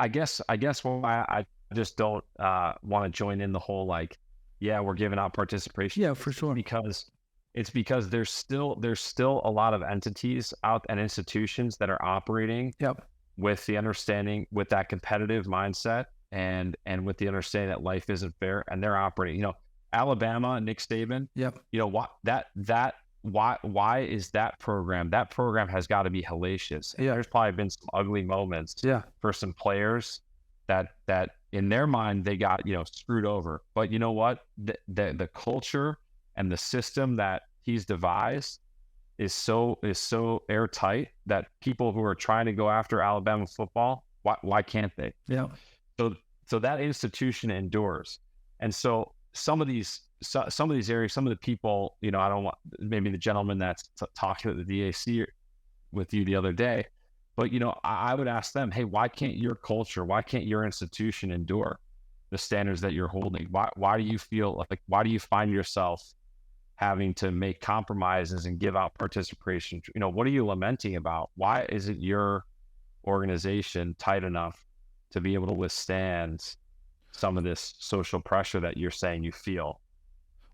I guess why I just don't want to join in the whole like, yeah, we're giving out participation. yeah, It's, for it's sure. because it's because there's still a lot of entities out and institutions that are operating Yep, with the understanding, with that competitive mindset, and with the understanding that life isn't fair, and they're operating. Alabama, Nick Saban. yep, Why is that program has got to be hellacious, and yeah, there's probably been some ugly moments yeah, for some players that in their mind they got screwed over. But you know what, the culture and the system that he's devised is so airtight that people who are trying to go after Alabama football, why can't they? yeah, So so that institution endures. And so some of these areas, some of the people, I don't want, maybe the gentleman that's talking at the DAC with you the other day, but I would ask them, hey, why can't your culture, why can't your institution endure the standards that you're holding? Why do you feel like, why do you find yourself having to make compromises and give out participation? What are you lamenting about? Why isn't your organization tight enough to be able to withstand some of this social pressure that you're saying you feel?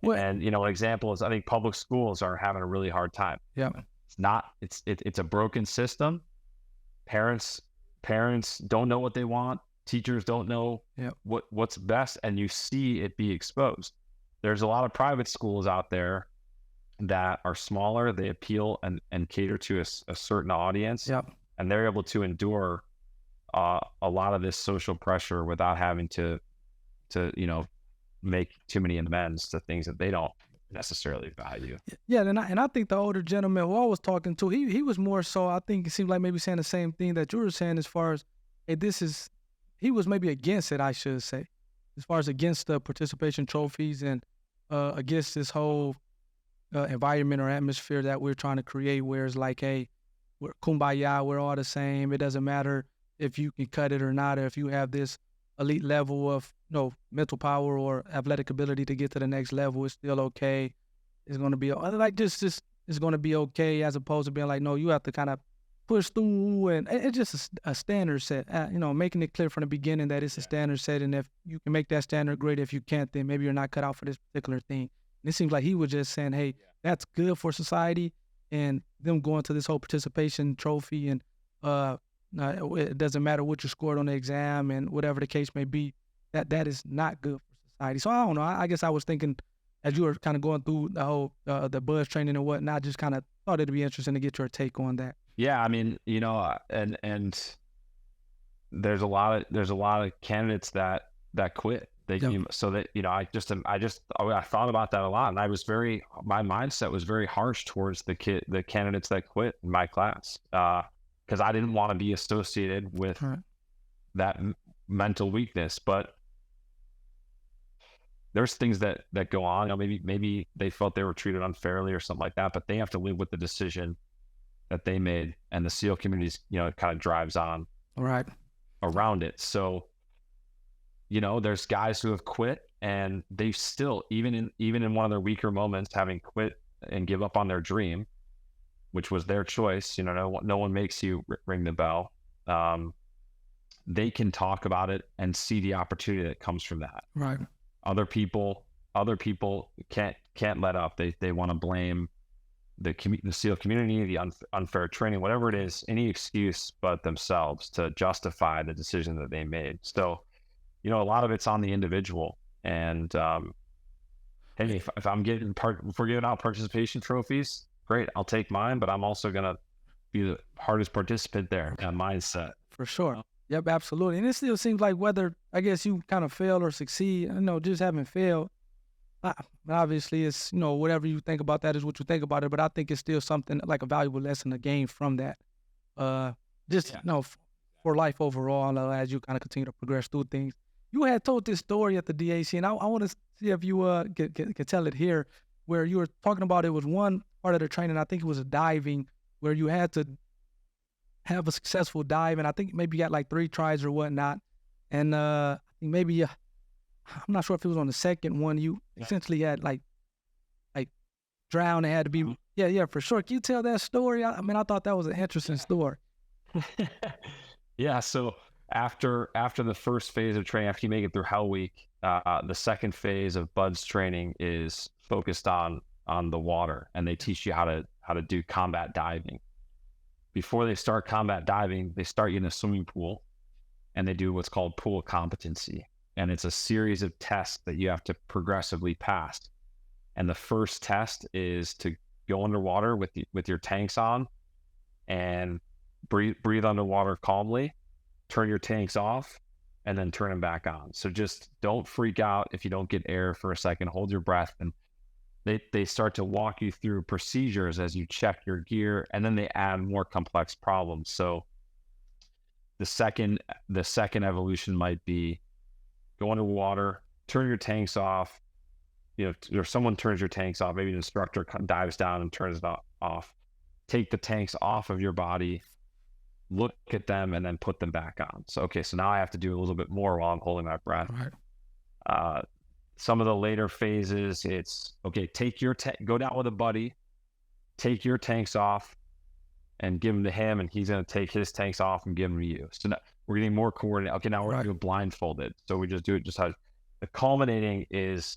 well, And an example is, I think public schools are having a really hard time. yeah, It's not it's a broken system. Parents parents don't know what they want. Teachers don't know yeah, what's best, and you see it be exposed. There's a lot of private schools out there that are smaller. They appeal and cater to a certain audience, yeah. and they're able to endure a lot of this social pressure without having to make too many amends to things that they don't necessarily value. Yeah, and I think the older gentleman who I was talking to, he was more so. I think it seemed like maybe saying the same thing that you were saying as far as, hey, this is. He was maybe against it, I should say, as far as against the participation trophies and against this whole environment or atmosphere that we're trying to create, where it's like, hey, we're kumbaya, we're all the same. It doesn't matter if you can cut it or not, or if you have this elite level of mental power or athletic ability to get to the next level, it's still okay. It's going to be like just it's going to be okay, as opposed to being like, no, you have to kind of push through, and it's just a standard set. Making it clear from the beginning that it's a Yeah. standard set, and if you can make that standard, great. If you can't, then maybe you're not cut out for this particular thing. And it seems like he was just saying, hey, Yeah. that's good for society, and them going to this whole participation trophy, and it doesn't matter what you scored on the exam and whatever the case may be, that is not good for society. So I don't know. I guess I was thinking as you were kind of going through the whole the buzz training and whatnot, just kind of thought it'd be interesting to get your take on that. Yeah, I mean, and there's a lot of candidates that quit. Yep. So that I thought about that a lot, and my mindset was very harsh towards the candidates that quit in my class, because I didn't want to be associated with All right. that mental weakness. But there's things that go on. Maybe they felt they were treated unfairly or something like that, but they have to live with the decision that they made, and the SEAL communities, it kind of drives on All right. around it. So, there's guys who have quit, and they still, even in one of their weaker moments, having quit and give up on their dream, which was their choice. No one makes you ring the bell. They can talk about it and see the opportunity that comes from that. Right. Other people can't let up. They want to blame the SEAL community, the unfair training, whatever it is, any excuse but themselves to justify the decision that they made. So, a lot of it's on the individual. And hey, if we're giving out participation trophies, great, I'll take mine, but I'm also gonna be the hardest participant there. That mindset. For sure. Yep, absolutely. And it still seems like whether, I guess, you kind of fail or succeed, just having failed, obviously it's, whatever you think about that is what you think about it. But I think it's still something like a valuable lesson to gain from that. Just, Yeah. For life overall, as you kind of continue to progress through things. You had told this story at the DAC, and I want to see if you could tell it here, where you were talking about it was one part of the training, I think it was diving, where you had to have a successful dive, and I think maybe you got like 3 tries or whatnot. And I think maybe I'm not sure if it was on the second one, you essentially had like drowned and had to be yeah, for sure. Can you tell that story? I mean, I thought that was an interesting story. Yeah. So after the first phase of training, after you make it through Hell Week, the second phase of Bud's training is focused on the water, and they teach you how to do combat diving. Before they start combat diving, they start you in a swimming pool, and they do what's called pool competency, and it's a series of tests that you have to progressively pass. And the first test is to go underwater with your tanks on and breathe underwater calmly, turn your tanks off, and then turn them back on. So just don't freak out if you don't get air for a second. Hold your breath, and they start to walk you through procedures as you check your gear, and then they add more complex problems. So the second evolution might be go underwater, turn your tanks off. Or someone turns your tanks off. Maybe an instructor dives down and turns it off. Take the tanks off of your body, look at them, and then put them back on. So, okay, so now I have to do a little bit more while I'm holding my breath. Right. Some of the later phases, it's, okay, go down with a buddy, take your tanks off and give them to him, and he's going to take his tanks off and give them to you. So now we're getting more coordinated. Okay, now we're going to do it blindfolded. So we just do it how the culminating is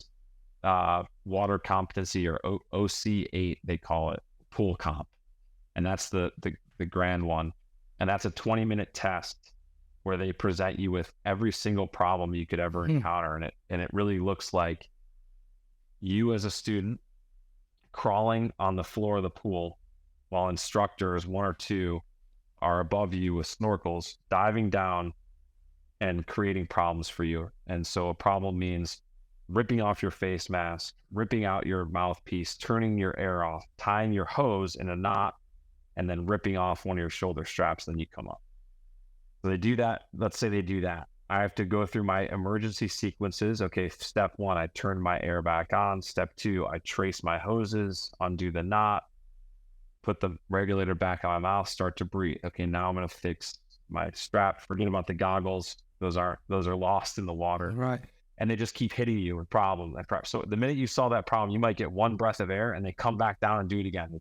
water competency, or OC8, they call it, pool comp. And that's the grand one. And that's a 20-minute test where they present you with every single problem you could ever encounter. And it really looks like you as a student crawling on the floor of the pool while instructors, 1 or 2, are above you with snorkels, diving down and creating problems for you. And so a problem means ripping off your face mask, ripping out your mouthpiece, turning your air off, tying your hose in a knot, and then ripping off one of your shoulder straps, then you come up. So they do that. Let's say they do that. I have to go through my emergency sequences. Okay, step 1, I turn my air back on. Step 2, I trace my hoses, undo the knot, put the regulator back on my mouth, start to breathe. Okay, now I'm going to fix my strap. Forget about the goggles. Those are lost in the water. Right. And they just keep hitting you with problem. So the minute you solve that problem, you might get 1 breath of air, and they come back down and do it again.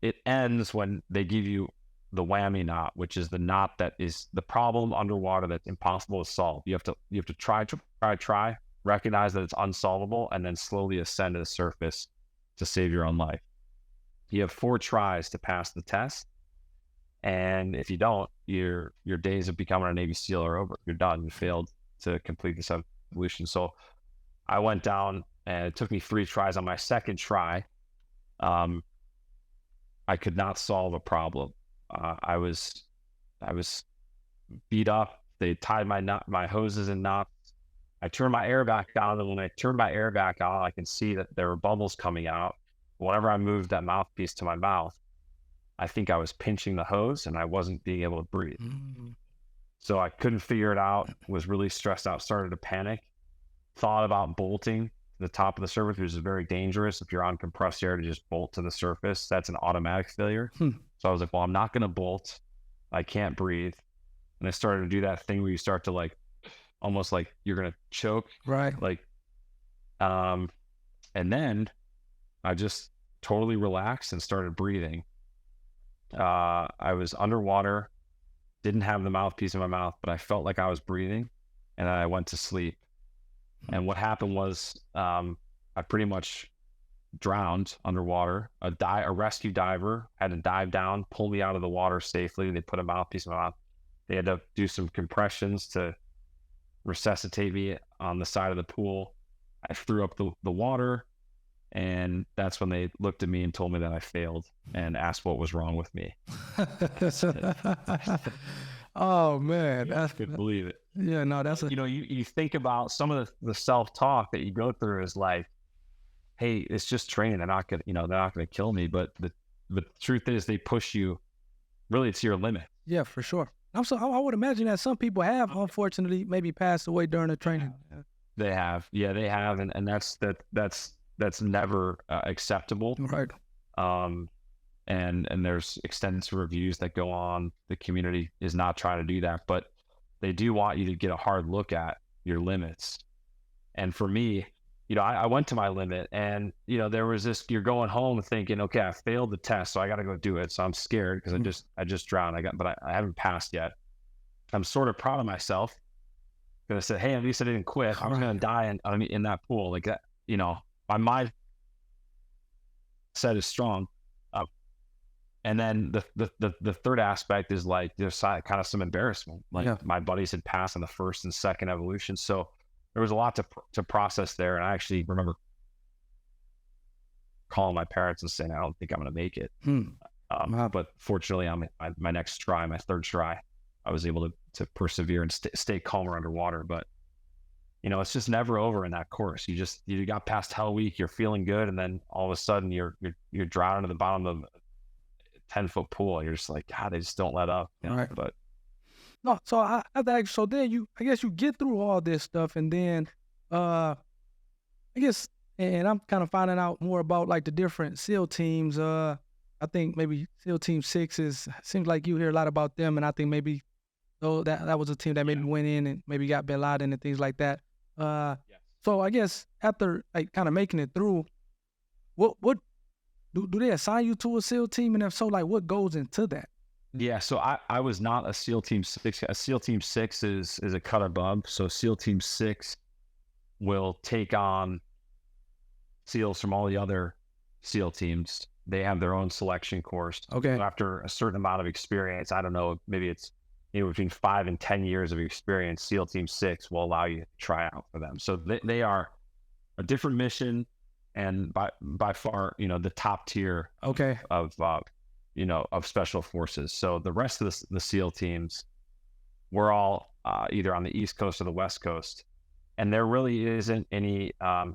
It ends when they give you the whammy knot, which is the knot that is the problem underwater that's impossible to solve. You have to try, recognize that it's unsolvable, and then slowly ascend to the surface to save your own life. You have 4 tries to pass the test. And if you don't, your days of becoming a Navy SEAL are over. You're done. You failed to complete this evolution. So I went down, and it took me 3 tries. On my second try, I could not solve a problem. I was beat up. They tied my hoses in knots. I turned my air back on, and when I turned my air back on, I can see that there were bubbles coming out. Whenever I moved that mouthpiece to my mouth, I think I was pinching the hose, and I wasn't being able to breathe. So I couldn't figure it out, was really stressed out, started to panic, thought about bolting to the top of the surface, which is very dangerous. If you're on compressed air, to just bolt to the surface, that's an automatic failure. So I was like, well, I'm not going to bolt. I can't breathe. And I started to do that thing where you start to almost like you're going to choke. Right. And then I just totally relaxed and started breathing. I was underwater, didn't have the mouthpiece in my mouth, but I felt like I was breathing, and then I went to sleep. And what happened was I pretty much drowned underwater. A rescue diver had to dive down, pull me out of the water safely. They put a mouthpiece in my mouth. They had to do some compressions to resuscitate me on the side of the pool. I threw up the water, and that's when they looked at me and told me that I failed and asked what was wrong with me. Oh man, I couldn't believe it. Yeah, no, that's you think about some of the self-talk that you go through is like, hey, it's just training. They're not gonna kill me. But the truth is, they push you really to your limit. Yeah, for sure. I would imagine that some people have, unfortunately, maybe passed away during the training. They have, and that's never acceptable. Right. and there's extensive reviews that go on. The community is not trying to do that, but they do want you to get a hard look at your limits. And for me, I went to my limit, and there was this, you're going home thinking, okay, I failed the test, so I got to go do it. So I'm scared because I just drowned. But I haven't passed yet. I'm sort of proud of myself because I said, hey, at least I didn't quit. I was going to die in that pool like that. My mind set is strong. And then the third aspect is like there's kind of some embarrassment. Like my buddies had passed on the first and second evolution, so there was a lot to process there. And I actually remember calling my parents and saying, I don't think I'm going to make it. But fortunately, on my next try, my third try, I was able to persevere and stay calmer underwater. But it's just never over in that course. You got past Hell Week, you're feeling good, and then all of a sudden you're drowning at the bottom of a 10-foot pool. You're just like, God, they just don't let up. Right. But no, so I have to ask, so then I guess you get through all this stuff, and then I guess, and I'm kind of finding out more about like the different SEAL teams. I think maybe SEAL Team 6 seems like you hear a lot about them, and I think maybe that was a team that maybe went in and maybe got Bin Laden and things like that. So I guess after like kind of making it through, what do they assign you to a SEAL team, and if so, like what goes into that? Yeah, so I was not a SEAL Team 6. A SEAL Team 6 is a cut above. So SEAL Team 6 will take on SEALs from all the other SEAL teams. They have their own selection course. Okay. So after a certain amount of experience, I don't know, maybe it's between 5 and 10 years of experience, SEAL Team 6 will allow you to try out for them. So they are a different mission, and by far, the top tier of special forces. So the rest of the SEAL teams, we're all either on the East Coast or the West Coast, and there really isn't any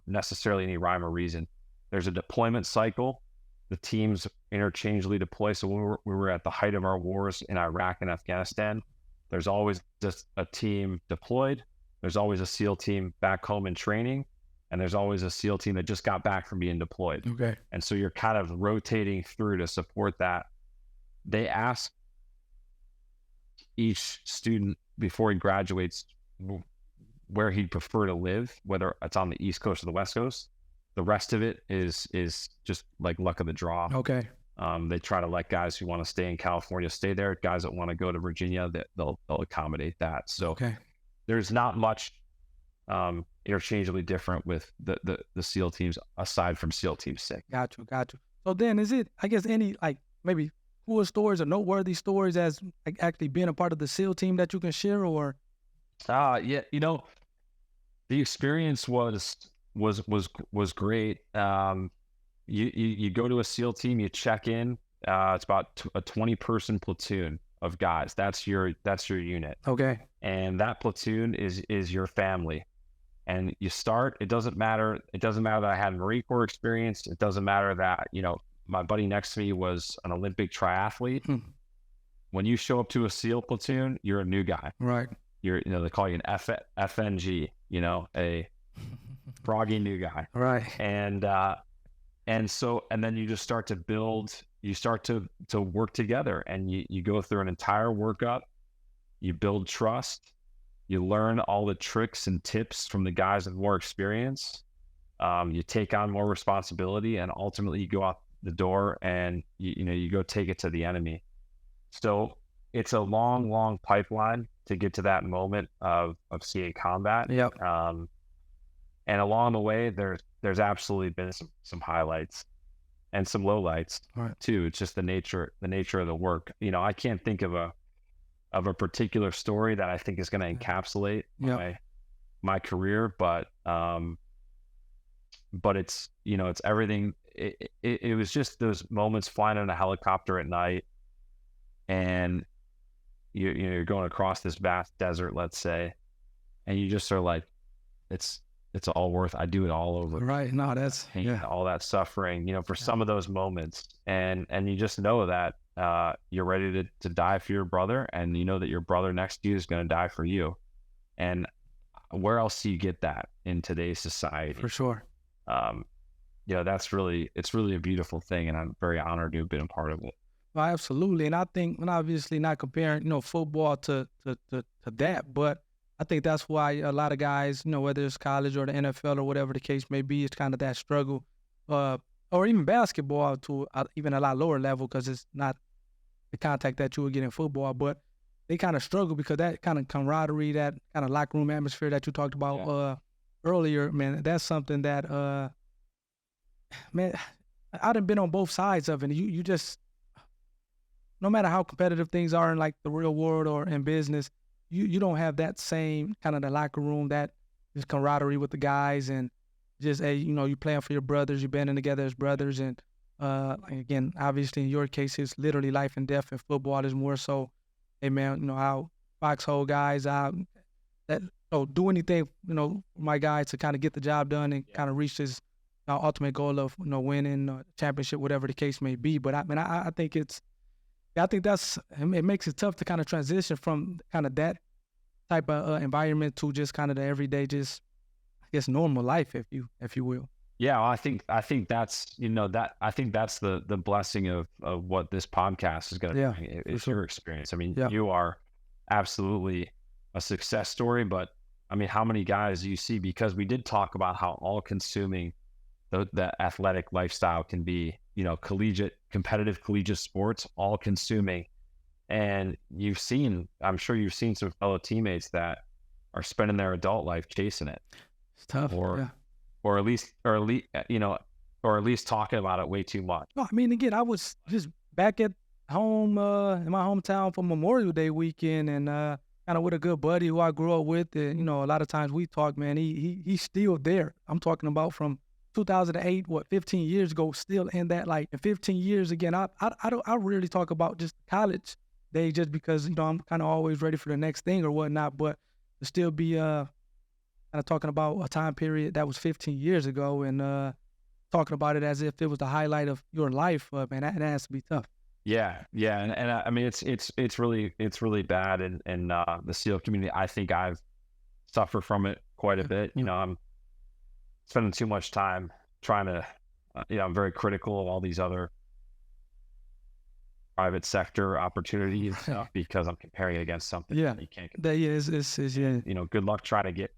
necessarily any rhyme or reason. There's a deployment cycle. The teams interchangeably deploy. So when we were at the height of our wars in Iraq and Afghanistan, there's always just a team deployed. There's always a SEAL team back home in training, and there's always a SEAL team that just got back from being deployed. Okay. And so you're kind of rotating through to support that. They ask each student before he graduates where he'd prefer to live, whether it's on the East Coast or the West Coast. The rest of it is just like luck of the draw. Okay. They try to let guys who want to stay in California stay there. Guys that want to go to Virginia, they'll accommodate that. So there's not much interchangeably different with the SEAL teams aside from SEAL Team 6. Got you. So then is it, I guess, any like maybe cool stories or noteworthy stories as like actually being a part of the SEAL team that you can share, or? Yeah, the experience was great. You go to a SEAL team, you check in. It's about a 20-person platoon of guys. That's your unit. Okay. And that platoon is your family. And you start. It doesn't matter. It doesn't matter that I had Marine Corps experience. It doesn't matter that my buddy next to me was an Olympic triathlete. When you show up to a SEAL platoon, you're a new guy. Right. You're they call you an FNG. A froggy new guy. Right. And then you just start to build. You start to work together, and you go through an entire workup. You build trust. You learn all the tricks and tips from the guys with more experience. You take on more responsibility, and ultimately you go out the door and you go take it to the enemy. So it's a long pipeline to get to that moment of seeing combat. Yep. And along the way, there's absolutely been some highlights and some lowlights too. It's just the nature of the work. I can't think of a particular story that I think is going to encapsulate my career, but it's it's everything. It was just those moments flying in a helicopter at night, and you're going across this vast desert, let's say, and you just are like, it's all worth. I do it all over. Right. No, that's all that suffering, for some of those moments, and you just know that you're ready to die for your brother, and you know that your brother next to you is going to die for you. And where else do you get that in today's society? For sure. it's really a beautiful thing, and I'm very honored to have been a part of it. Well, absolutely, and I think, and obviously not comparing, football to that, but I think that's why a lot of guys, whether it's college or the NFL or whatever the case may be, it's kind of that struggle, uh, or even basketball to even a lot lower level because it's not the contact that you would get in football, but they kind of struggle because that kind of camaraderie, that kind of locker room atmosphere that you talked about Yeah. earlier, man, that's something that man, I done been on both sides of it. You just no matter how competitive things are in like the real world or in business, you don't have that same kind of the locker room, that just camaraderie with the guys and just hey, you playing for your brothers, you banding together as brothers, and like, again, obviously in your case, it's literally life and death, and football is more so, hey man, how foxhole guys out that do anything, for my guys to kind of get the job done and Yeah. kind of reach this ultimate goal of winning championship, whatever the case may be. But I mean, I think it's yeah, I think it makes it tough to kind of transition from kind of that type of environment to just kind of the everyday, just I guess normal life, if you will. Yeah, well, I think that's that I think that's the blessing of what this podcast is going to Yeah, bring. for It's sure. your experience. I mean, Yeah, you are absolutely a success story, but I mean, how many guys do you see? Because we did talk about how all consuming the athletic lifestyle can be, competitive collegiate sports, all consuming. And I'm sure you've seen some fellow teammates that are spending their adult life chasing it, it's tough. or Yeah. or at least talking about it way too much. No, I mean, again, I was just back at home in my hometown for Memorial Day weekend, and kind of with a good buddy who I grew up with. And a lot of times we talk, man. He's still there. I'm talking about from 2008, what 15 years ago, still in that like in 15 years again. I rarely talk about just college days just because I'm kind of always ready for the next thing or whatnot. But to still be kind of talking about a time period that was 15 years ago and talking about it as if it was the highlight of your life, man, that has to be tough. Yeah, yeah, and I mean it's really bad in the SEAL community. I think I've suffered from it quite a Yeah, bit. yeah, I'm spending too much time trying to, I'm very critical of all these other private sector opportunities because I'm comparing it against something yeah. that you can't. That yeah, is yeah, Good luck trying to get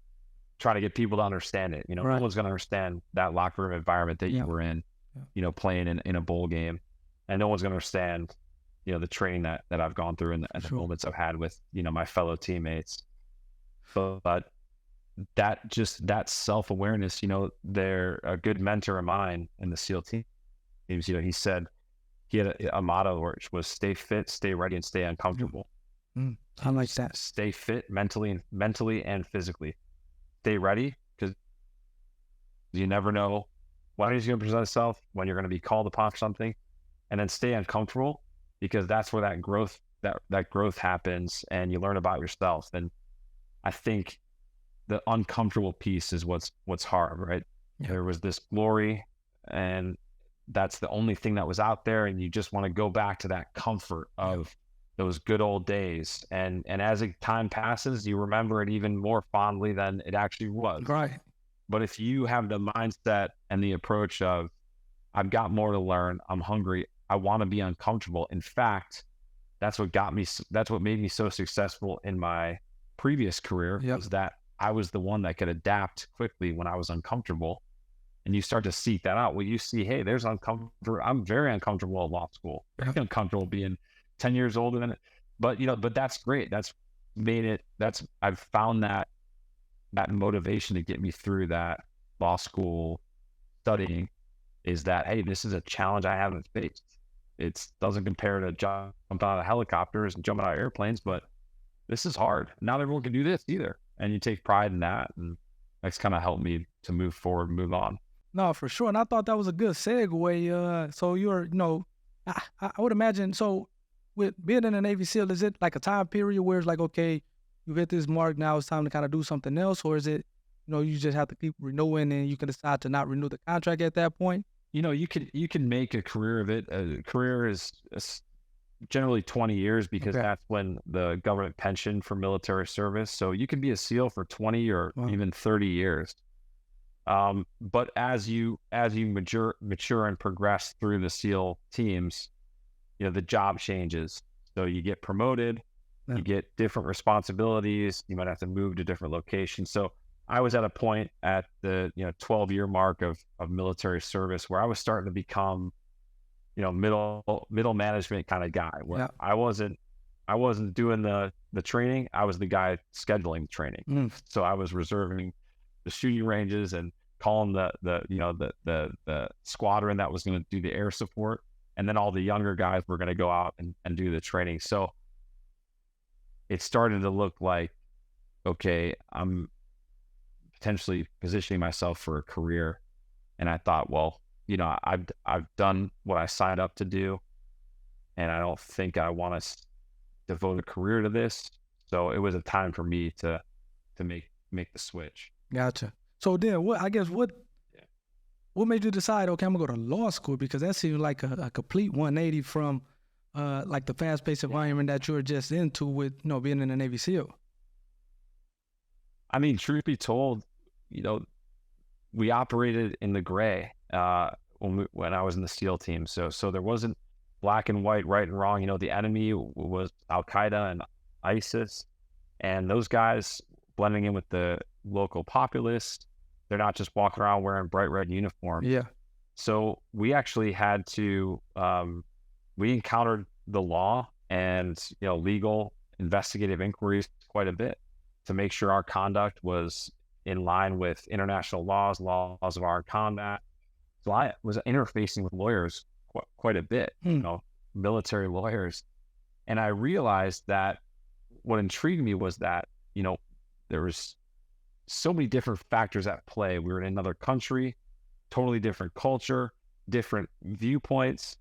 people to understand it. No right. one's going to understand that locker room environment that you Yeah, were in, yeah, playing in a bowl game, and no one's going to understand, the training that I've gone through and for the sure. moments I've had with, my fellow teammates. But that self awareness, they're a good mentor of mine in the SEAL teams. He said he had a motto which was stay fit, stay ready, and stay Yeah. uncomfortable. I like that. Stay fit mentally and physically. Stay ready because you never know when he's going to present itself, when you're going to be called upon for something, and then stay uncomfortable because that's where that growth happens and you learn about yourself. And I think the uncomfortable piece is what's hard, right? Yeah, There was this glory, and that's the only thing that was out there, and you just want to go back to that comfort yeah, of those good old days. And as time passes, you remember it even more fondly than it actually was. right. But if you have the mindset and the approach of, I've got more to learn, I'm hungry, I want to be uncomfortable. In fact, that's what made me so successful in my previous career, Yep, was that I was the one that could adapt quickly when I was uncomfortable. And you start to seek that out. Well, you see, hey, there's uncomfortable. I'm very uncomfortable at law school. Very yep, uncomfortable being 10 years older than it. But that's great. I've found that motivation to get me through that law school studying is that, hey, this is a challenge I haven't faced. It doesn't compare to jumping out of helicopters and jumping out of airplanes, but this is hard. Not everyone can do this either. And you take pride in that. And that's kind of helped me to move forward, move on. no, for sure. And I thought that was a good segue. So you're, I would imagine. So with being in the Navy SEAL, is it like a time period where it's like, okay, you've hit this mark, now it's time to kind of do something else, or is it, you just have to keep renewing and you can decide to not renew the contract at that point? You can make a career of it. A career is generally 20 years because Okay. that's when the government pension for military service. So you can be a SEAL for 20 or Wow. even 30 years. But as you mature and progress through the SEAL teams, the job changes. So you get promoted, Yeah. you get different responsibilities. You might have to move to different locations. So I was at a point at the 12-year mark of military service where I was starting to become middle management kind of guy, where Yeah. I wasn't doing the training. I was the guy scheduling the training. Mm. So I was reserving the shooting ranges and calling the squadron that was going to do the air support, and then all the younger guys were going to go out and do the training. So it started to look like, okay, I'm potentially positioning myself for a career. And I thought, well, I've done what I signed up to do, and I don't think I want to devote a career to this. So it was a time for me to make the switch. Gotcha. So then, what Yeah. what made you decide? Okay, I'm gonna go to law school, because that seems like a complete 180 from like the fast-paced environment that you were just into with being in the Navy SEAL. I mean, truth be told, you know, we operated in the gray when I was in the SEAL team. So there wasn't black and white, right and wrong. The enemy was Al Qaeda and ISIS, and those guys blending in with the local populace. They're not just walking around wearing bright red uniforms. Yeah. So we actually had to, we encountered the law and, legal investigative inquiries quite a bit to make sure our conduct was in line with international laws of armed combat. So I was interfacing with lawyers quite a bit, military lawyers. And I realized that what intrigued me was that, there was so many different factors at play. We were in another country, totally different culture, different viewpoints.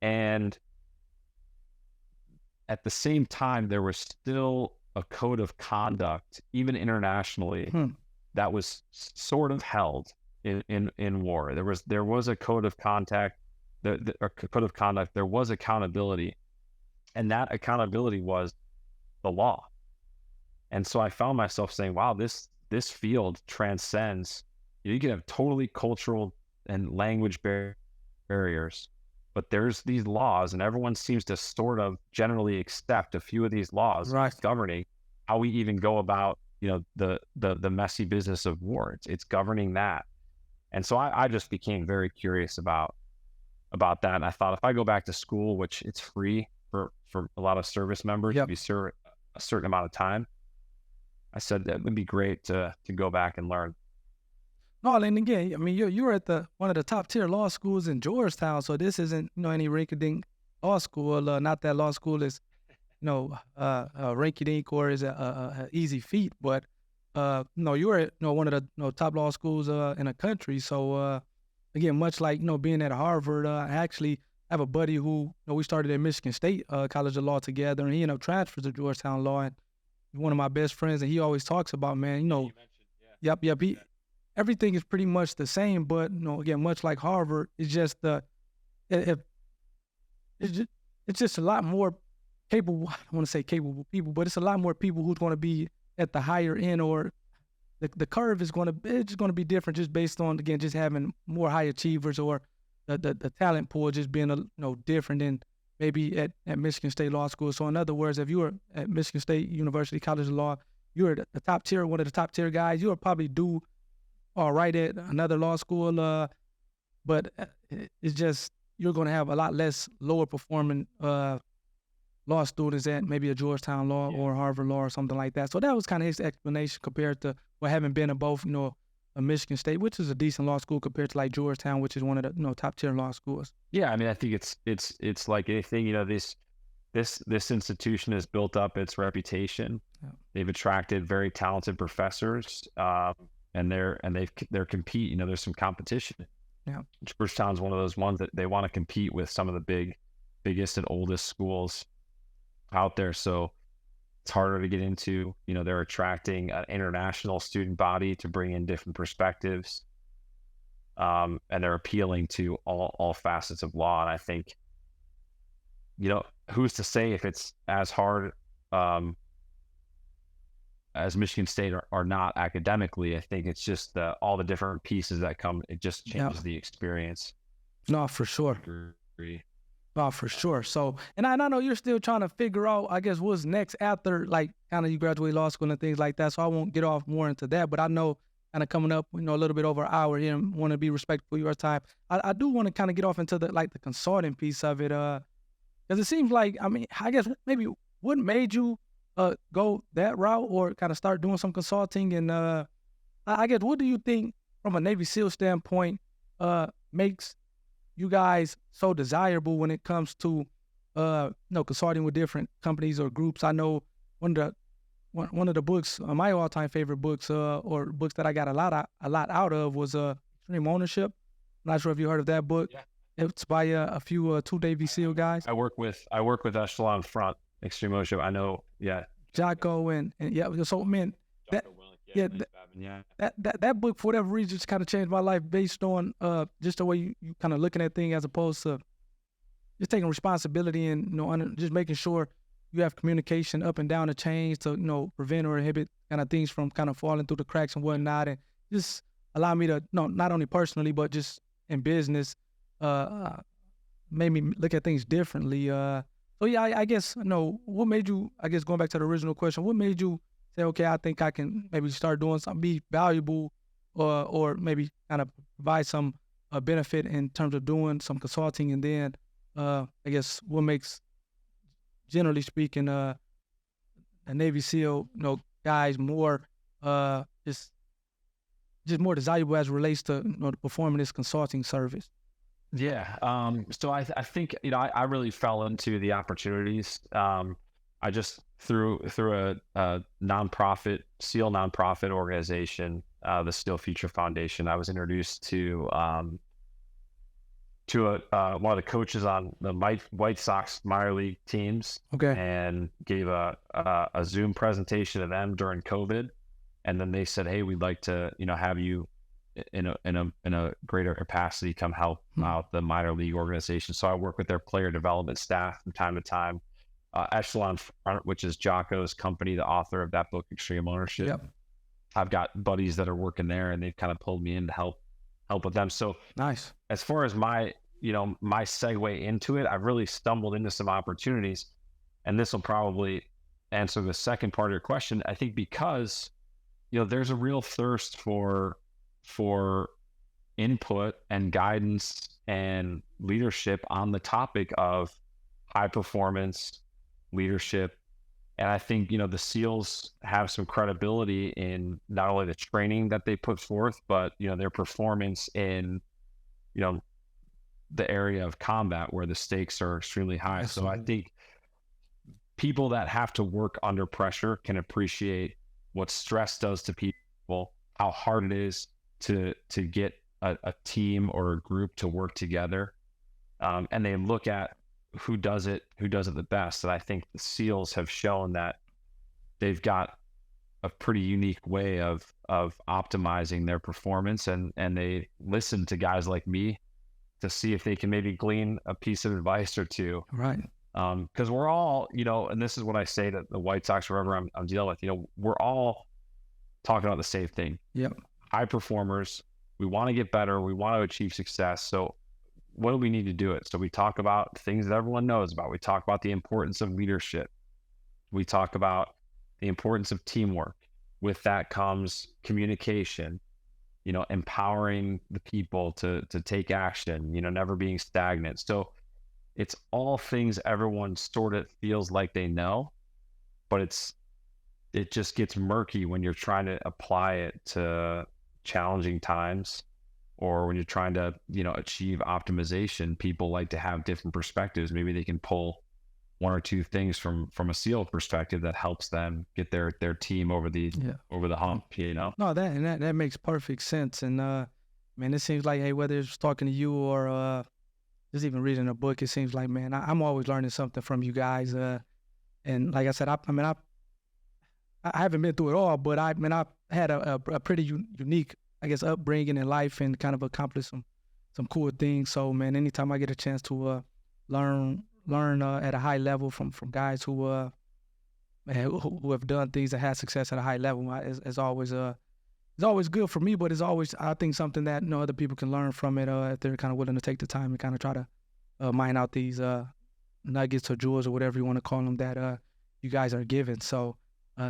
And at the same time, there was still a code of conduct, even internationally, that was sort of held in war. There was a code of conduct, there was accountability. And that accountability was the law. And so I found myself saying, wow, this field transcends. You can have totally cultural and language barriers, but there's these laws, and everyone seems to sort of generally accept a few of these laws Right. governing how we even go about, the messy business of war. It's governing that. And so I just became very curious about that. And I thought, if I go back to school, which it's free for a lot of service members, Yep. if you serve a certain amount of time, I said that would be great to go back and learn. No, and again, I mean, you're at one of the top tier law schools in Georgetown, so this isn't any rinky-dink law school. Not that law school is rinky-dink or is a easy feat, but no, you're at one of the top law schools in the country. So again, much like being at Harvard, I actually have a buddy who we started at Michigan State College of Law together, and he ended up transferred to Georgetown Law, and he's one of my best friends, and he always talks about, man, You mentioned, yep, everything is pretty much the same, but again, much like Harvard, it's just it, it's just a lot more capable. I don't want to say capable people, but it's a lot more people who's going to be at the higher end, or the curve is going to be different, just based on, again, just having more high achievers, or the talent pool just being different than maybe at Michigan State Law School. So in other words, if you were at Michigan State University College of Law, you're the top tier, one of the top tier guys, you'll probably do all right at another law school, but it's just you're going to have a lot less lower performing law students at maybe a Georgetown Law Yeah. or Harvard Law or something like that. So that was kind of his explanation, compared to having been in both, a Michigan State, which is a decent law school, compared to like Georgetown, which is one of the top tier law schools. Yeah, I mean, I think it's like anything. This institution has built up its reputation. Yeah. They've attracted very talented professors, and they're compete. There's some competition. Yeah. Georgetown's one of those ones that they want to compete with some of the biggest and oldest schools out there. So it's harder to get into. They're attracting an international student body to bring in different perspectives, and they're appealing to all facets of law. And I think, who's to say if it's as hard as Michigan State are not academically. I think it's just all the different pieces that come. It just Yeah. changes the experience. No, for sure. Agree. No, for sure. So, and I know you're still trying to figure out, I guess, what's next after, like, kind of you graduate law school and things like that. So I won't get off more into that. But I know kind of coming up, a little bit over an hour here and want to be respectful of your time. I do want to kind of get off into the consulting piece of it. Because it seems like, I mean, I guess maybe what made you go that route or kind of start doing some consulting? And I guess, what do you think from a Navy SEAL standpoint makes you guys so desirable when it comes to consulting with different companies or groups? I know one of the books, my all-time favorite books, or books that I got a lot out of was Extreme Ownership. I'm not sure if you heard of that book. Yeah. It's by a few two Navy SEAL guys. I work with Echelon Front, Extreme Ownership. I know, yeah. Jocko and yeah. So man, that book for whatever reason just kind of changed my life based on just the way you kind of looking at things as opposed to just taking responsibility and just making sure you have communication up and down the chains to prevent or inhibit kind of things from kind of falling through the cracks and whatnot, and just allow me to not only personally but just in business made me look at things differently. So yeah, I guess what made you, I guess going back to the original question, what made you say, okay, I think I can maybe start doing something, be valuable, or maybe kind of provide some benefit in terms of doing some consulting, and then I guess what makes, generally speaking, a Navy SEAL guys more just more desirable as it relates to performing this consulting service? Yeah. So I think, I really fell into the opportunities. I just through a nonprofit, SEAL nonprofit organization, the SEAL Future Foundation, I was introduced to one of the coaches on the White Sox minor league teams. Okay. And gave a Zoom presentation to them during COVID. And then they said, hey, we'd like to, have you in a greater capacity come help out the minor league organization. So I work with their player development staff from time to time. Echelon Front, which is Jocko's company, the author of that book, Extreme Ownership. Yep. I've got buddies that are working there, and they've kind of pulled me in to help with them. So nice. As far as my segue into it, I've really stumbled into some opportunities, and this will probably answer the second part of your question. I think because there's a real thirst for input and guidance and leadership on the topic of high performance leadership. And I think, the SEALs have some credibility in not only the training that they put forth, but, their performance in, the area of combat where the stakes are extremely high. Absolutely. So I think people that have to work under pressure can appreciate what stress does to people, how hard it is to get a team or a group to work together. And they look at who does it the best. And I think the SEALs have shown that they've got a pretty unique way of optimizing their performance, and they listen to guys like me to see if they can maybe glean a piece of advice or two. Right. Because we're all, and this is what I say to the White Sox, wherever I'm dealing with, we're all talking about the same thing. Yep. High performers, we want to get better, we want to achieve success. So what do we need to do it? So we talk about things that everyone knows about. We talk about the importance of leadership. We talk about the importance of teamwork. With that comes communication, empowering the people to take action, never being stagnant. So it's all things everyone sort of feels like they know, but it just gets murky when you're trying to apply it to challenging times, or when you're trying to, achieve optimization. People like to have different perspectives. Maybe they can pull one or two things from a SEAL perspective that helps them get their team over the hump, No, that makes perfect sense. And man, it seems like, hey, whether it's talking to you or just even reading a book, it seems like, man, I'm always learning something from you guys. And like I said, I haven't been through it all, but I've had a pretty unique, I guess, upbringing in life and kind of accomplished some cool things. So, man, anytime I get a chance to learn at a high level from guys who man, who have done things and had success at a high level is always it's always good for me, but it's always, I think, something that other people can learn from it if they're kind of willing to take the time and kind of try to mine out these nuggets or jewels or whatever you want to call them that you guys are given. So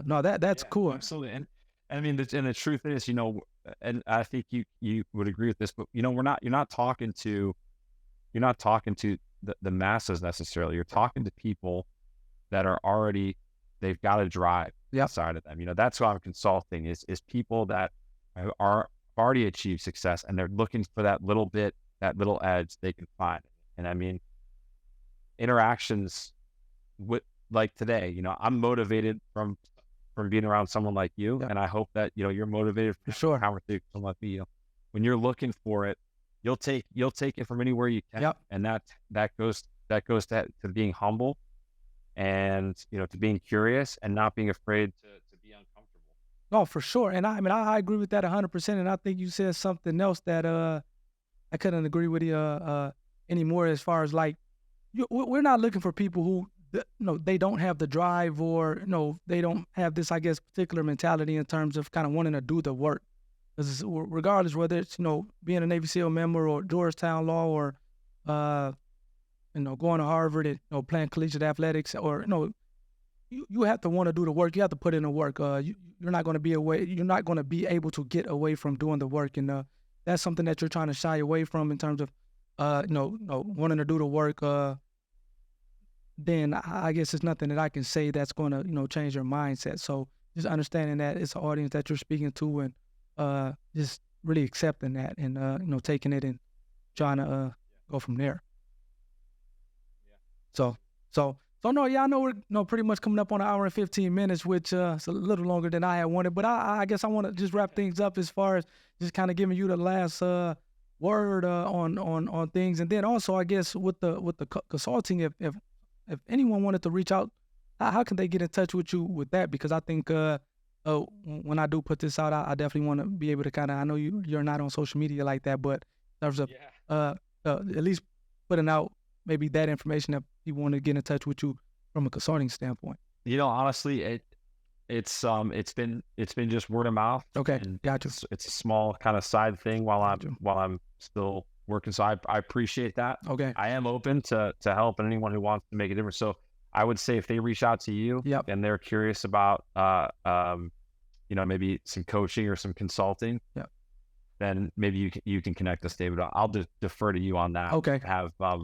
no, that's Yeah, cool. absolutely. And I mean, and the truth is, and I think you would agree with this, but you're not talking to the masses necessarily. You're talking to people that are already, they've got a drive Yep, inside of them. That's why I'm consulting is people that are already achieved success and they're looking for that little bit, that little edge they can find. And I mean, interactions with like today, I'm motivated from being around someone like you. yep, And I hope that, you're motivated for from having a sure. conversation with someone like me. When you're looking for it, you'll take it from anywhere you can. Yep. And that goes to being humble and, to being curious and not being afraid to be uncomfortable. No, for sure. And I mean, I agree with that 100%. And I think you said something else that I couldn't agree with you anymore as far as like, we're not looking for people who, they don't have the drive or, they don't have this, I guess, particular mentality in terms of kind of wanting to do the work. Because regardless whether it's, being a Navy SEAL member or Georgetown Law or, uh, going to Harvard and, playing collegiate athletics or, you have to want to do the work. You have to put in the work. You're not going to be away. You're not going to be able to get away from doing the work. And that's something that you're trying to shy away from in terms of, wanting to do the work. Then I guess it's nothing that I can say that's going to, change your mindset. So just understanding that it's an audience that you're speaking to and just really accepting that and, taking it and trying to go from there. Yeah. So, so no, yeah, I know we're pretty much coming up on an hour and 15 minutes, which is a little longer than I had wanted. But I guess I want to just wrap things up as far as just kind of giving you the last word on things, and then also I guess with the consulting, if anyone wanted to reach out, how can they get in touch with you with that? Because I think when I do put this out, I definitely want to be able to kind of, I know you're not on social media like that, but in terms of Yeah. uh, at least putting out maybe that information that people want to get in touch with you from a consulting standpoint. Honestly, it's been just word of mouth, Okay, and got you. it's a small kind of side thing while Got you. I'm still working. So I appreciate that. Okay. I am open to help and anyone who wants to make a difference. So I would say if they reach out to you Yep. and they're curious about maybe some coaching or some consulting, Yep. then maybe you can connect us, David. I'll just defer to you on that. Okay. Have a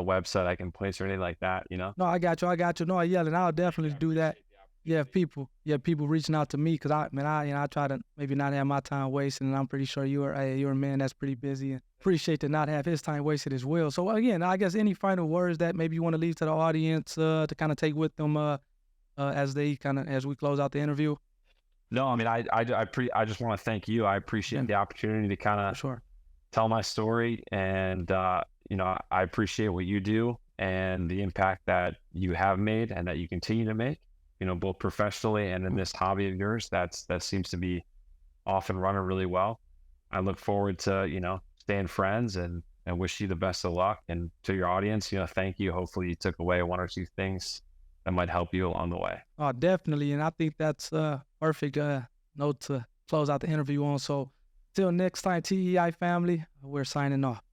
website I can place or anything like that. No, I got you. I got you. No, yeah, and I'll definitely I do that. appreciate the Yeah, opportunity. people reaching out to me because I try to maybe not have my time wasted, and I'm pretty sure you're a man that's pretty busy and appreciate to not have his time wasted as well. So again, I guess any final words that maybe you want to leave to the audience to kind of take with them as we close out the interview. No, I mean, I just want to thank you. I appreciate Again, the opportunity to kind for of sure. tell my story, and I appreciate what you do and the impact that you have made and that you continue to make. Both professionally and in this hobby of yours, that seems to be off and running really well. I look forward to staying friends and wish you the best of luck. And to your audience, thank you. Hopefully, you took away one or two things that might help you along the way. Oh, definitely, and I think that's perfect note to close out the interview on. So, till next time, TEI family, we're signing off.